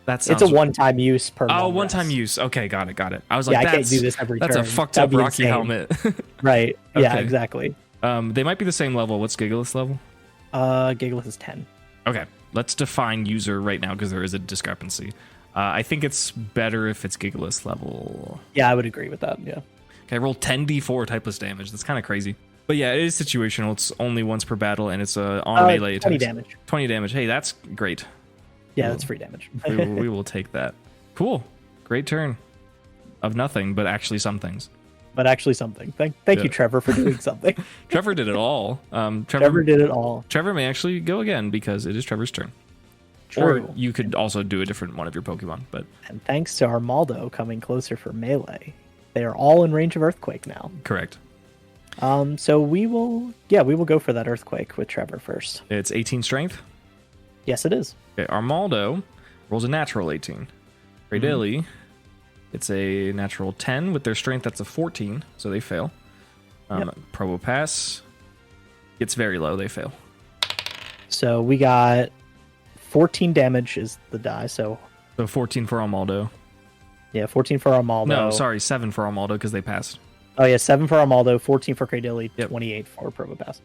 That sounds...
It's a one-time use per.
Oh, one-time use. Okay, got it. I was like,
I can't do this every turn.
That's a fucked up Rocky
insane.
helmet.
Right.
Okay.
Yeah, exactly.
They might be the same level. What's Gigalith's level?
Gigalith is 10.
Okay, let's define user right now because there is a discrepancy. I think it's better if it's Gigalith's level.
Yeah, I would agree with that. Yeah.
Okay, roll 10 D4 typeless damage. That's kind of crazy. But yeah, it is situational. It's only once per battle, and it's on melee
20
attacks.
damage.
20 damage. Hey, that's great.
Yeah, that's free damage.
we will take that. Cool. Great turn. Of nothing, but actually some things.
But actually something. Thank you, Trevor, for doing something.
Trevor did it all.
Trevor did it all.
Trevor may actually go again because it is Trevor's turn.
True.
Or you could also do a different one of your Pokemon. But
and thanks to Armaldo coming closer for melee, they are all in range of Earthquake now.
Correct.
So we will go for that Earthquake with Trevor first.
It's 18 strength.
Yes, it is.
Okay, Armaldo rolls a natural 18. Cradily, it's a natural 10 with their strength. That's a 14, so they fail. Probopass gets very low. They fail.
So we got 14 damage is the die. So
So 14 for Armaldo.
Yeah, 14 for Armaldo.
No, sorry, 7 for Armaldo because they passed.
Oh yeah, 7 for Armaldo, 14 for Cradilli,
Yep.
28 for Probopass.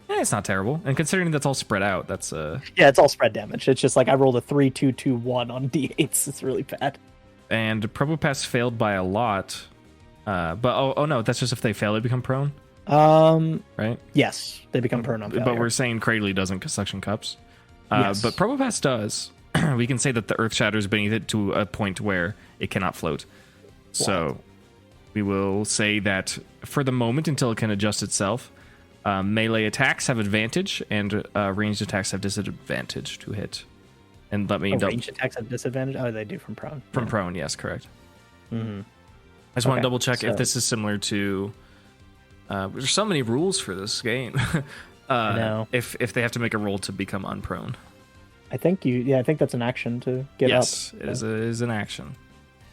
Yeah, it's not terrible. And considering that's all spread out, that's
Yeah, it's all spread damage. It's just like I rolled a 3, 2, 2, 1 on D8s. It's really bad.
And Probopass failed by a lot. But oh no, that's just if they fail, they become prone. Right?
Yes, they become prone on failure.
But we're saying Cradley doesn't because suction cups.
Yes.
But Probopass does. We can say that the earth shatters beneath it to a point where it cannot float. So we will say that for the moment, until it can adjust itself, melee attacks have advantage and ranged attacks have disadvantage to hit. And let me
ranged attacks have disadvantage? Oh, they do from prone.
From prone, yes, correct.
Mm-hmm.
I just want to double check if this is similar to. There's so many rules for this game.
I know.
If they have to make a roll to become unprone.
I think that's an action to get up.
Yes, it is an action.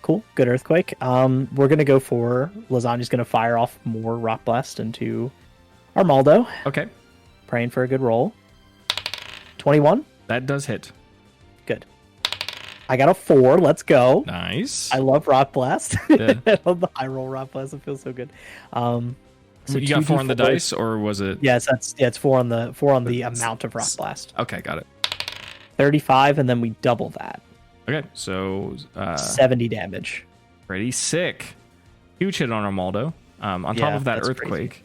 Cool. Good Earthquake. We're gonna go for Lasagna's gonna fire off more Rock Blast into Armaldo.
Okay.
Praying for a good roll. 21.
That does hit.
Good. I got a 4. Let's go.
Nice.
I love Rock Blast.
Yeah.
I love the high roll Rock Blast. It feels so good.
So you got 4 on the dice, or was it?
Yes, it's 4 on the amount of Rock Blast.
Okay, got it.
35, and then we double that.
Okay, so
70 damage.
Pretty sick. Huge hit on Armaldo. On top of that Earthquake,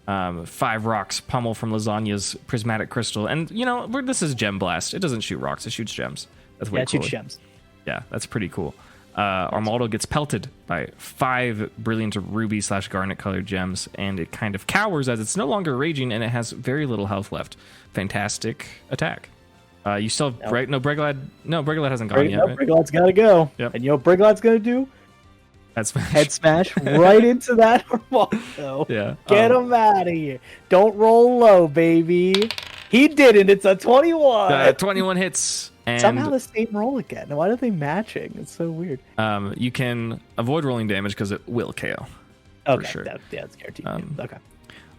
5 rocks pummel from Lasagna's prismatic crystal, and this is Gem Blast. It doesn't shoot rocks; it shoots gems. That's way
it
cooler.
shoots gems.
Yeah, that's pretty cool. Armaldo gets pelted by 5 brilliant ruby/garnet colored gems, and it kind of cowers as it's no longer raging and it has very little health left. Fantastic attack. You still have, right? No, Bregalad hasn't gone yet. Right?
Brigalad's got to go.
Yep.
And Brigalad's going to do? Head smash right into that Armaldo.
Yeah.
Get him out of here. Don't roll low, baby. He didn't. It's a 21.
21 hits. And
somehow the same roll again. Why are they matching? It's so weird.
You can avoid rolling damage because it will KO.
Okay,
for sure.
That's guaranteed. Okay.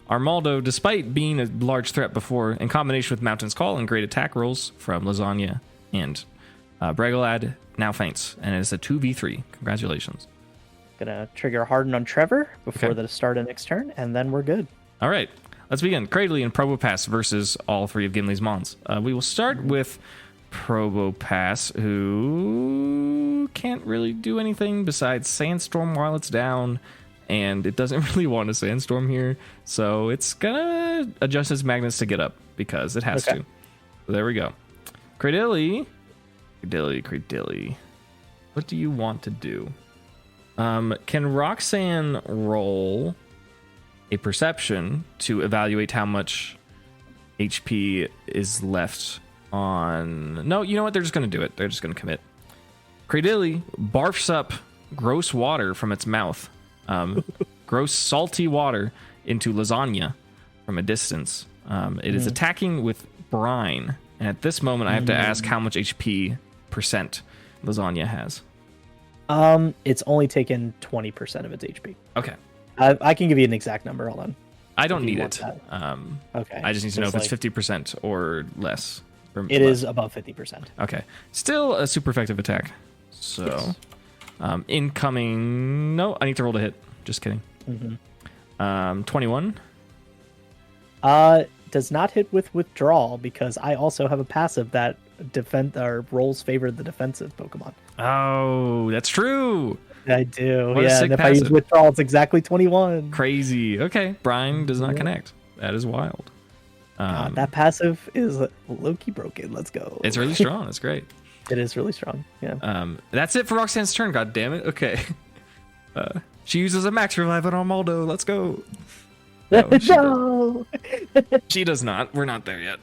Armaldo, despite being a large threat before, in combination with Mountain's Call and great attack rolls from Lasagna and Bregalad, now faints, and it is a 2v3. Congratulations.
Gonna trigger Harden on Trevor before the start of next turn, and then we're good.
All right, let's begin. Cradley and Probopass versus all 3 of Gimli's Mons. We will start with Probopass, who can't really do anything besides Sandstorm while it's down, and it doesn't really want a Sandstorm here, so it's gonna adjust its magnets to get up because it has to. So there we go. Cradilli, what do you want to do? Can Roxanne roll a perception to evaluate how much HP is left on... No, you know what? They're just going to do it. They're just going to commit. Cradilli barfs up gross water from its mouth. Gross salty water into Lasagna from a distance. It is attacking with brine. And at this moment, I have to ask how much HP percent Lasagna has.
It's only taken 20% of its HP.
Okay.
I can give you an exact number. Hold on.
I don't need it.
Okay.
I just need to know if it's 50% or less.
It is above 50%.
Okay. Still a super effective attack. So, incoming... No, I need to roll to hit. Just kidding. 21.
Does not hit with withdrawal because I also have a passive that rolls favor the defensive Pokemon.
Oh, that's true.
I do.
What
and if
passive.
I use withdrawal, it's exactly 21.
Crazy. Okay. Brine does not connect. That is wild.
That passive is low-key broken. Let's go.
It's really strong. It's great.
It is really strong. Yeah.
That's it for Roxanne's turn. God damn it. Okay. She uses a max revive on Armaldo. Let's go. No. She does not. We're not there yet.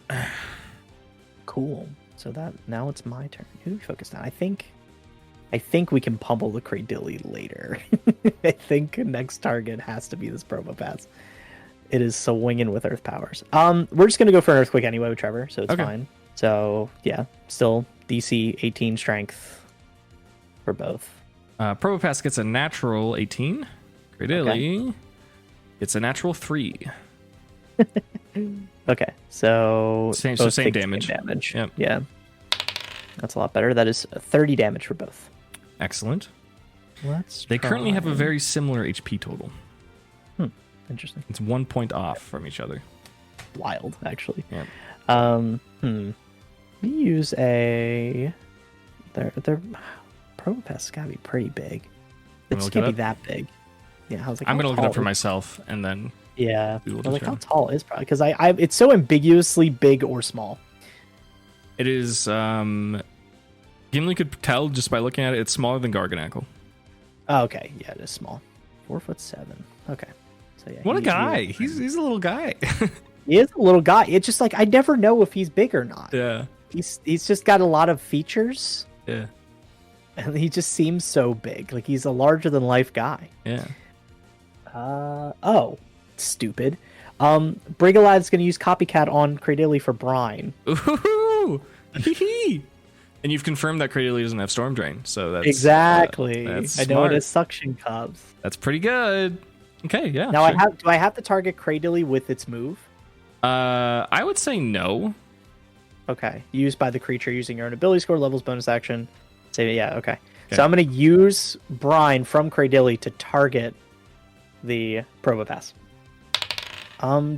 Cool. So now it's my turn. Who do we focus on? I think we can pummel the Cradilli later. I think next target has to be this Probopass. It is swinging with Earth powers. We're just gonna go for an Earthquake anyway with Trevor, so it's fine. So yeah, still DC 18 strength for both.
Probopass gets a natural 18. Cradilli gets a natural 3.
Okay, so
same damage.
Same damage.
Yep.
Yeah. That's a lot better. That is 30 damage for both.
Excellent.
Let's
They currently have a
try-
very similar HP total.
Interesting.
It's 1 point off from each other.
Wild, actually.
Yeah.
We use a. Their Probopass gotta be pretty big. It
look
can't
it
be
up?
that big. Yeah, I was like,
I'm
how
going to look it
tall
up for
is-
myself and then
Yeah,
we will
I was like, how
determine.
tall is probably because I it's so ambiguously big or small.
It is. Gimli could tell just by looking at it, it's smaller than Garganackle.
Oh, okay, yeah, it is small. 4'7". Okay, so yeah.
What a
he's
guy.
really-
He's a little guy.
He is a little guy. It's just like I never know if he's big or not.
yeah.
He's just got a lot of features,
Yeah.
and he just seems so big. Like he's a larger than life guy.
Yeah.
Oh, stupid. Brigalad's gonna use copycat on Cradilly for Brine.
Ooh. Hee-hee. And you've confirmed that Cradilly doesn't have Storm Drain, so that's
Exactly.
that's
I know
smart.
it is suction cups.
That's pretty good. Okay, yeah.
Now
sure.
do I have to target Cradilly with its move?
I would say no.
Okay. Used by the creature using your own ability score, levels, bonus action. Say yeah, okay.
Okay.
So I'm gonna use Brine from Cradilly to target the Probopass.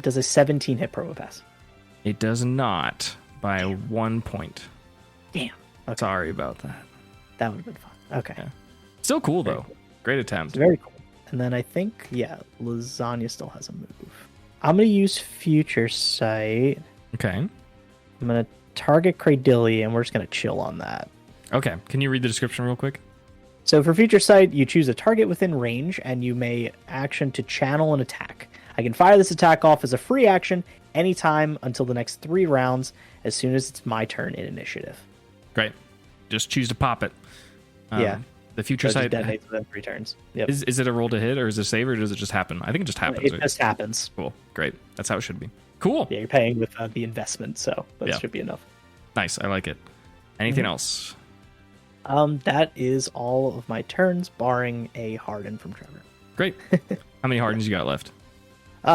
Does a 17 hit Probopass?
It does not by 1 point.
Damn. Okay.
Sorry about that.
That would have been fun. Okay.
Yeah. Still cool
Very
though.
cool.
Great
It's
attempt.
very cool. And then I think, yeah, Lasagna still has a move. I'm going to use Future Sight.
Okay.
I'm going to target Cradilly, and we're just going to chill on that.
Okay. Can you read the description real quick?
So for Future Sight, you choose a target within range, and you may action to channel an attack. I can fire this attack off as a free action anytime until the next 3 rounds, as soon as it's my turn in initiative.
Great. Just choose to pop it.
Yeah.
The future
So it just
sight
detonates within 3 turns. Yep.
is it a roll to hit or is it a save or does it just happen? I think it just happens.
It
right?
just happens.
Cool. Great. That's how it should be. Cool.
Yeah, you're paying with the investment, so that
Yeah.
should be enough.
Nice. I like it. Anything
Mm-hmm.
else?
That is all of my turns, barring a Harden from Trevor.
Great. How many hardens you got left?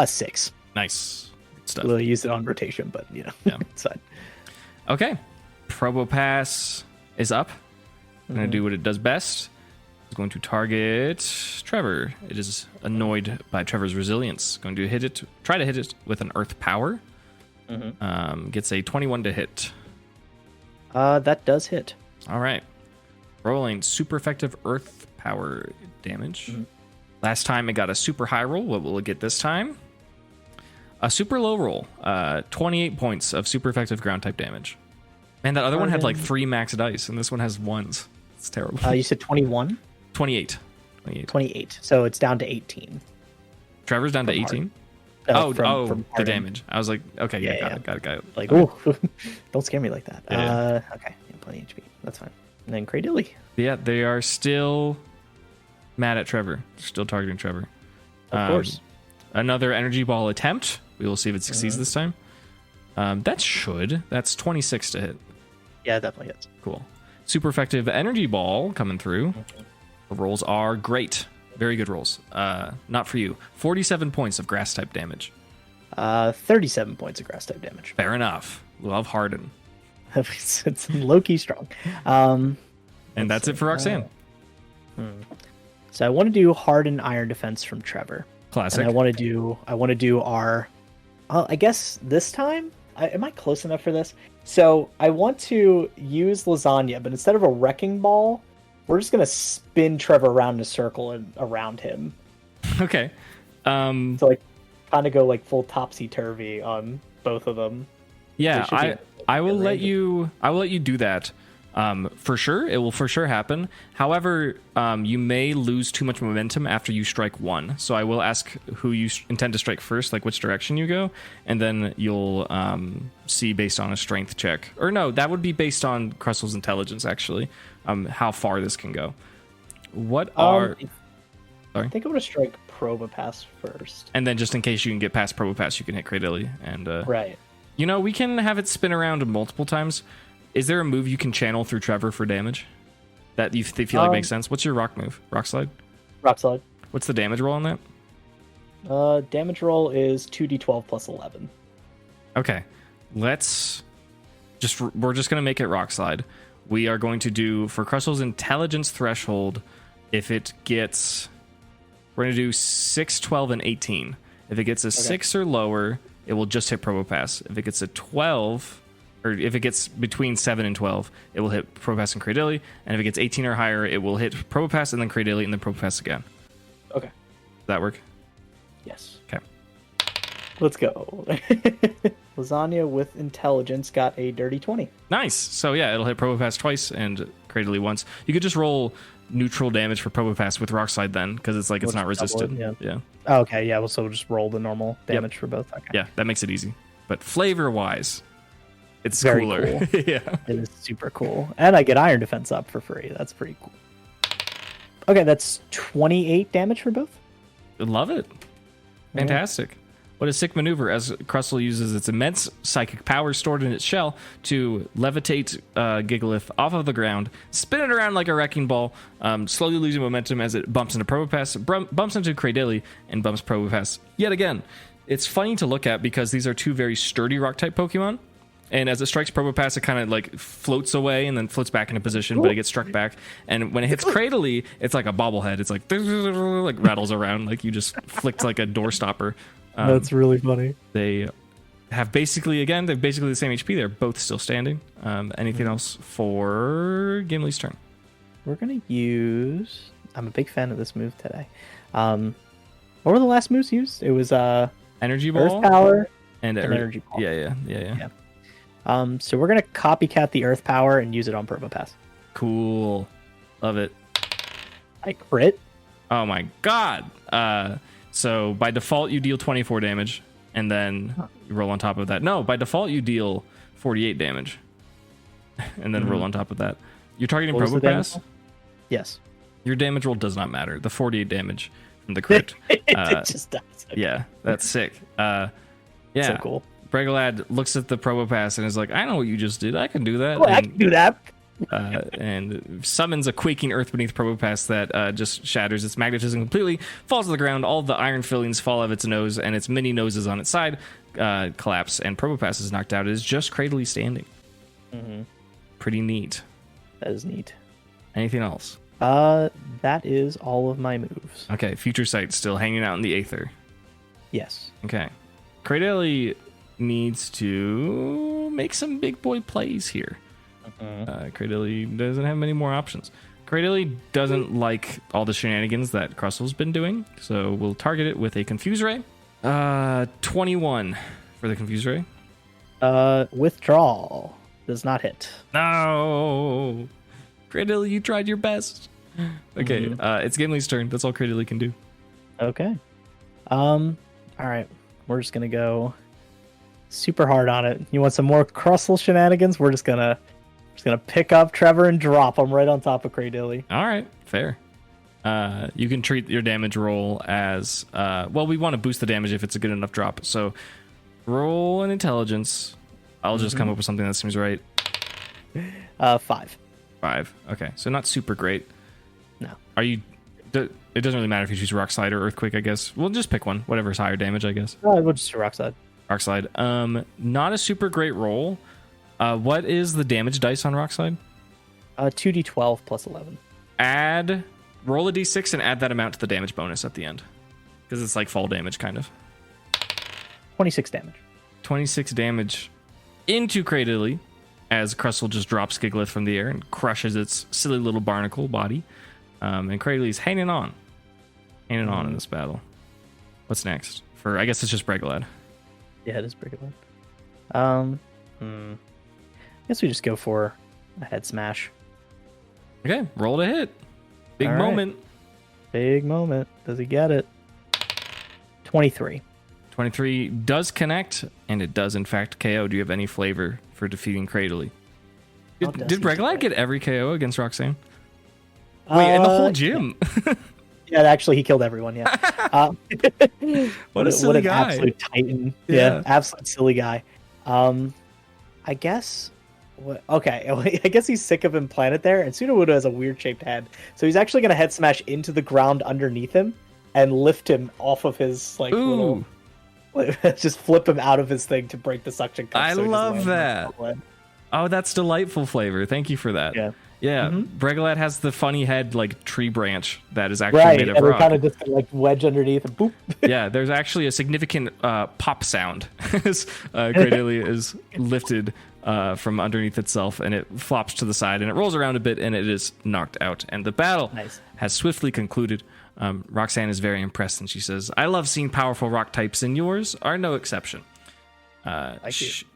6.
Nice. Good stuff.
We'll use it on rotation, but
Yeah.
it's fine.
Okay. Probopass is up. I'm going to do what it does best. It's going to target Trevor. It is annoyed by Trevor's resilience. Going to hit it. Try to hit it with an earth power. Gets a 21 to hit.
That does hit.
All right. Rolling super effective earth power damage. Last time it got a super high roll. What will it get this time? A super low roll. 28 points of super effective ground type damage. Man, that other one had like 3 max dice, and this one has 1s. It's terrible.
You said 21?
28.
28. So it's down to 18.
Trevor's down to
From
18.
From
the
Harden.
damage. I was like, okay, yeah,
Yeah,
got it.
Like, ooh, don't scare me like that.
Yeah.
Okay, yeah, plenty HP. That's fine. And then Cradilly.
Yeah, they are still mad at Trevor. Still targeting Trevor.
Of course.
Another energy ball attempt. We will see if it succeeds this time. That's 26 to hit.
Yeah, definitely hits.
Cool. Super effective energy ball coming through. The rolls are great. Very good rolls. Not for you. 47 points of grass type damage.
37 points of grass type damage.
Fair enough. Love Harden.
It's low-key strong.
And that's it for Roxanne.
So I want to do Harden Iron Defense from Trevor.
Classic.
And I want to do our. I guess this time, am I close enough for this? So I want to use Lasagna, but instead of a wrecking ball, we're just gonna spin Trevor around in a circle and around him.
Okay.
So like, kind of go like full topsy turvy on both of them.
Yeah,
They should
I will
good
let
range.
you. I will let you do that. For sure, it will for sure happen. However, you may lose too much momentum after you strike one. So I will ask who you intend to strike first, like which direction you go, and then you'll see based on a strength check. Or no, that would be based on Crussel's intelligence actually. How far this can go. What are?
I think I'm gonna strike Probopass first.
And then just in case you can get past Probopass, you can hit Cradilly. And
Right.
you know, we can have it spin around multiple times. Is there a move you can channel through Trevor for damage that you feel like makes sense? What's your rock move? Rock slide?
Rock slide.
What's the damage roll on that?
Damage roll is 2d12 plus 11.
Okay. We're just going to make it rock slide. we are going to do for Crustl's intelligence threshold. If it gets, we're going to do 6, 12, and 18. If it gets a 6 or lower, it will just hit Probopass. If it gets a 12, or if it gets between 7 and 12, it will hit Probopass and Cradily. And if it gets 18 or higher, it will hit Probopass and then Cradily and then Probopass again.
Okay.
Does that work?
Yes.
Okay.
Let's go. Lasagna with intelligence got a dirty 20.
Nice. So yeah, it'll hit Probopass twice and Cradily once. You could just roll neutral damage for Probopass with Rock Slide then, because it's like it's not resisted.
Yeah. Oh, okay, yeah. Well, so we'll just roll the normal damage for both. Okay.
Yeah, that makes it easy. But flavor-wise, it's
very
cooler.
Cool.
Yeah.
It is super cool. And I get Iron Defense up for free. That's pretty cool. Okay, that's 28 damage for both.
Love it. Fantastic. What a sick maneuver, as Crustle uses its immense psychic power stored in its shell to levitate Gigalith off of the ground, spin it around like a wrecking ball, slowly losing momentum as it bumps into Probopass, bumps into Cradily, and bumps Probopass yet again. It's funny to look at because these are two very sturdy rock-type Pokemon, and as it strikes Probopass, it kind of like floats away and then floats back into position, but it gets struck back. And when it hits Cradily, it's like a bobblehead. It's like rattles around like you just flicked like a door stopper.
That's really funny.
They have basically the same HP. They're both still standing. Anything else for Gimli's turn?
We're going to use... I'm a big fan of this move today. What were the last moves used? It was
Energy Ball,
Earth Power,
and
Energy Ball.
Yeah.
So we're going to copycat the Earth Power and use it on Probopass.
Cool. Love it.
I crit.
Oh my god. So by default, you deal 24 damage, and then you roll on top of that. No, by default, you deal 48 damage, and then roll on top of that. You're targeting Probopass?
Yes.
Your damage roll does not matter. The 48 damage from the crit.
It just does. Okay.
Yeah, that's sick. Yeah.
So cool.
Bregalad looks at the Probopass and is like, I know what you just did. I can do that.
Oh, I can do that.
And summons a quaking earth beneath Probopass that just shatters its magnetism completely, falls to the ground, all the iron fillings fall out of its nose, and its many noses on its side collapse, and Probopass is knocked out. It is just Cradily standing. Pretty neat.
That is neat.
Anything else?
That is all of my moves.
Okay, Future Sight still hanging out in the aether.
Yes.
Okay. Cradily needs to make some big boy plays here. Cradily doesn't have many more options. Cradily doesn't like all the shenanigans that Crustle's been doing, so we'll target it with a Confuse Ray. 21 for the Confuse Ray.
Withdrawal does not hit.
No! Cradily, you tried your best. Okay, it's Gimli's turn. That's all Cradily can do.
Okay. All right. We're just gonna go super hard on it. You want some more Crustle shenanigans? We're just gonna pick up Trevor and drop him right on top of Cradily.
All right, fair. You can treat your damage roll as well. We want to boost the damage if it's a good enough drop. So roll an intelligence. I'll just come up with something that seems right.
5.
5. Okay, so not super great.
No.
Are you? It doesn't really matter if you choose Rock Slide or Earthquake. I guess we'll just pick one. Whatever's higher damage. I guess.
We'll just do Rock Slide.
Rock Slide. Not a super great roll. What is the damage dice on Rock Slide?
2d12 plus 11.
Roll a d6 and add that amount to the damage bonus at the end, because it's like fall damage kind of.
26 damage.
26 damage into Cradily as Crustle just drops Gigalith from the air and crushes its silly little barnacle body. And Cradyly's hanging on in this battle. What's next? I guess it's just Bregalad.
Yeah, it is Bregalad. I guess we just go for a head smash.
Okay, roll to hit. Big
All right.
moment.
Big moment. Does he get it? 23.
23 does connect, and it does in fact KO. Do you have any flavor for defeating Cradily? Did Bregalad get every KO against Roxanne? Wait, in the whole gym.
Yeah, actually, he killed everyone. Yeah.
What a silly guy!
Absolute titan. Yeah, absolute silly guy. I guess. Okay, I guess he's sick of him planted there, and Sudowoodo has a weird shaped head, so he's actually gonna head smash into the ground underneath him and lift him off of his little. Just flip him out of his thing to break the suction cup.
I love that. Oh, that's delightful flavor. Thank you for that.
Yeah.
Yeah, Bregalad has the funny head like tree branch that is actually
Right,
made of
and
rock.
they kind of just like wedge underneath and boop.
Yeah, there's actually a significant pop sound as Great is lifted from underneath itself, and it flops to the side, and it rolls around a bit, and it is knocked out. And the battle has swiftly concluded. Roxanne is very impressed, and she says, "I love seeing powerful rock types, and yours are no exception."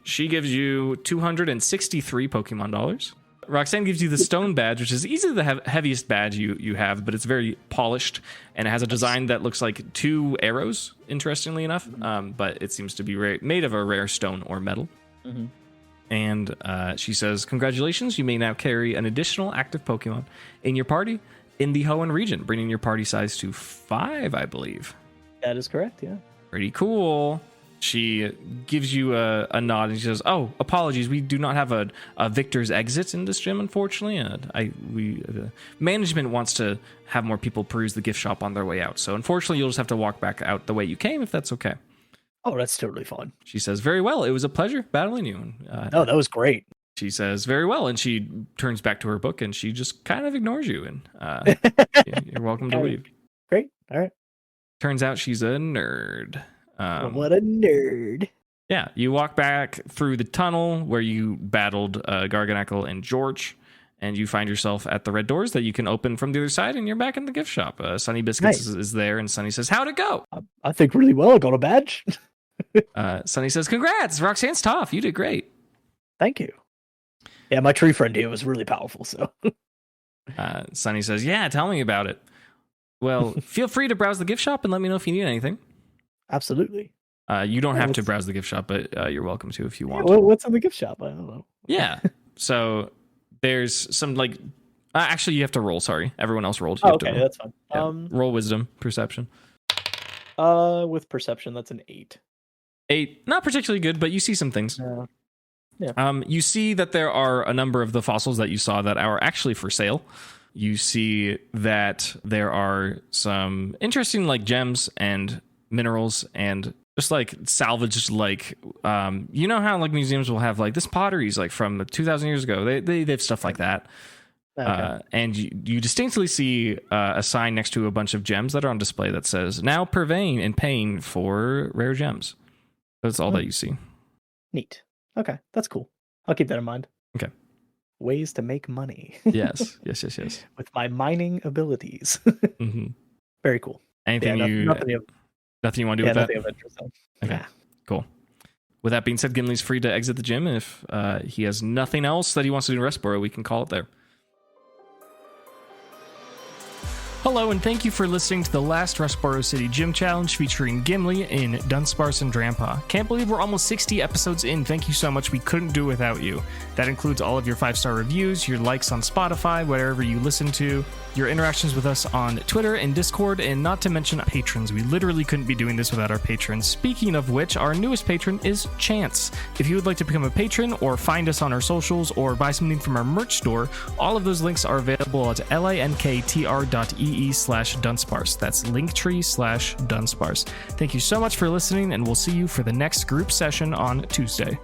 She gives you 263 Pokemon dollars. Roxanne gives you the stone badge, which is easily the heaviest badge you have, but it's very polished, and it has a design that looks like 2 arrows, interestingly enough, but it seems to be made of a rare stone or metal. And she says, "Congratulations, you may now carry an additional active Pokemon in your party in the Hoenn region, bringing your party size to 5, I believe."
That is correct, yeah.
Pretty cool. She gives you a nod and she says, "Oh, apologies, we do not have a victor's exit in this gym, unfortunately. Management wants to have more people peruse the gift shop on their way out. So unfortunately, you'll just have to walk back out the way you came, if that's okay."
Oh, that's totally fine.
She says, "Very well. It was a pleasure battling you."
Oh, that was great.
She says, "Very well," and she turns back to her book and she just kind of ignores you. And you're welcome to leave.
Great. All right.
Turns out she's a nerd.
What a nerd.
Yeah, you walk back through the tunnel where you battled Garganacl and George, and you find yourself at the red doors that you can open from the other side, and you're back in the gift shop. Sunny Biscuits is there, and Sunny says, "How'd it go?"
I think really well. I got a badge.
Sunny says, "Congrats, Roxanne's tough. You did great."
Thank you. Yeah, my tree friend here was really powerful, so.
Sunny says, "Yeah, tell me about it." Well, feel free to browse the gift shop and let me know if you need anything.
Absolutely.
You don't have to browse the gift shop, but you're welcome to if you want.
What's in the gift shop? I don't know.
Yeah. So there's some like... actually, you have to roll. Sorry. Everyone else rolled.
Okay, that's fine.
Yeah. Roll wisdom, perception.
With perception, that's an 8.
8. Not particularly good, but you see some things.
Yeah.
You see that there are a number of the fossils that you saw that are actually for sale. You see that there are some interesting like gems and minerals and just like salvaged like you know how like museums will have like this pottery's like from 2,000 years ago. They have stuff like that. Okay. And you distinctly see a sign next to a bunch of gems that are on display that says "Now purveying and paying for rare gems." That's all that you see.
Neat. Okay, that's cool. I'll keep that in mind.
Okay.
Ways to make money.
Yes.
With my mining abilities. Very cool.
Anything nothing you want to do with that? Of interest. Okay, yeah. Cool. With that being said, Gimli's free to exit the gym, and if he has nothing else that he wants to do in Rustboro, we can call it there. Hello, and thank you for listening to the last Rustboro City Gym Challenge featuring Gimli in Dunsparce and Drampa. Can't believe we're almost 60 episodes in. Thank you so much. We couldn't do it without you. That includes all of your 5-star reviews, your likes on Spotify, wherever you listen to, your interactions with us on Twitter and Discord, and not to mention patrons. We literally couldn't be doing this without our patrons. Speaking of which, our newest patron is Chance. If you would like to become a patron or find us on our socials or buy something from our merch store, all of those links are available at linktr.ee/Dunsparce. That's linktree/Dunsparce. Thank you so much for listening, and we'll see you for the next group session on Tuesday.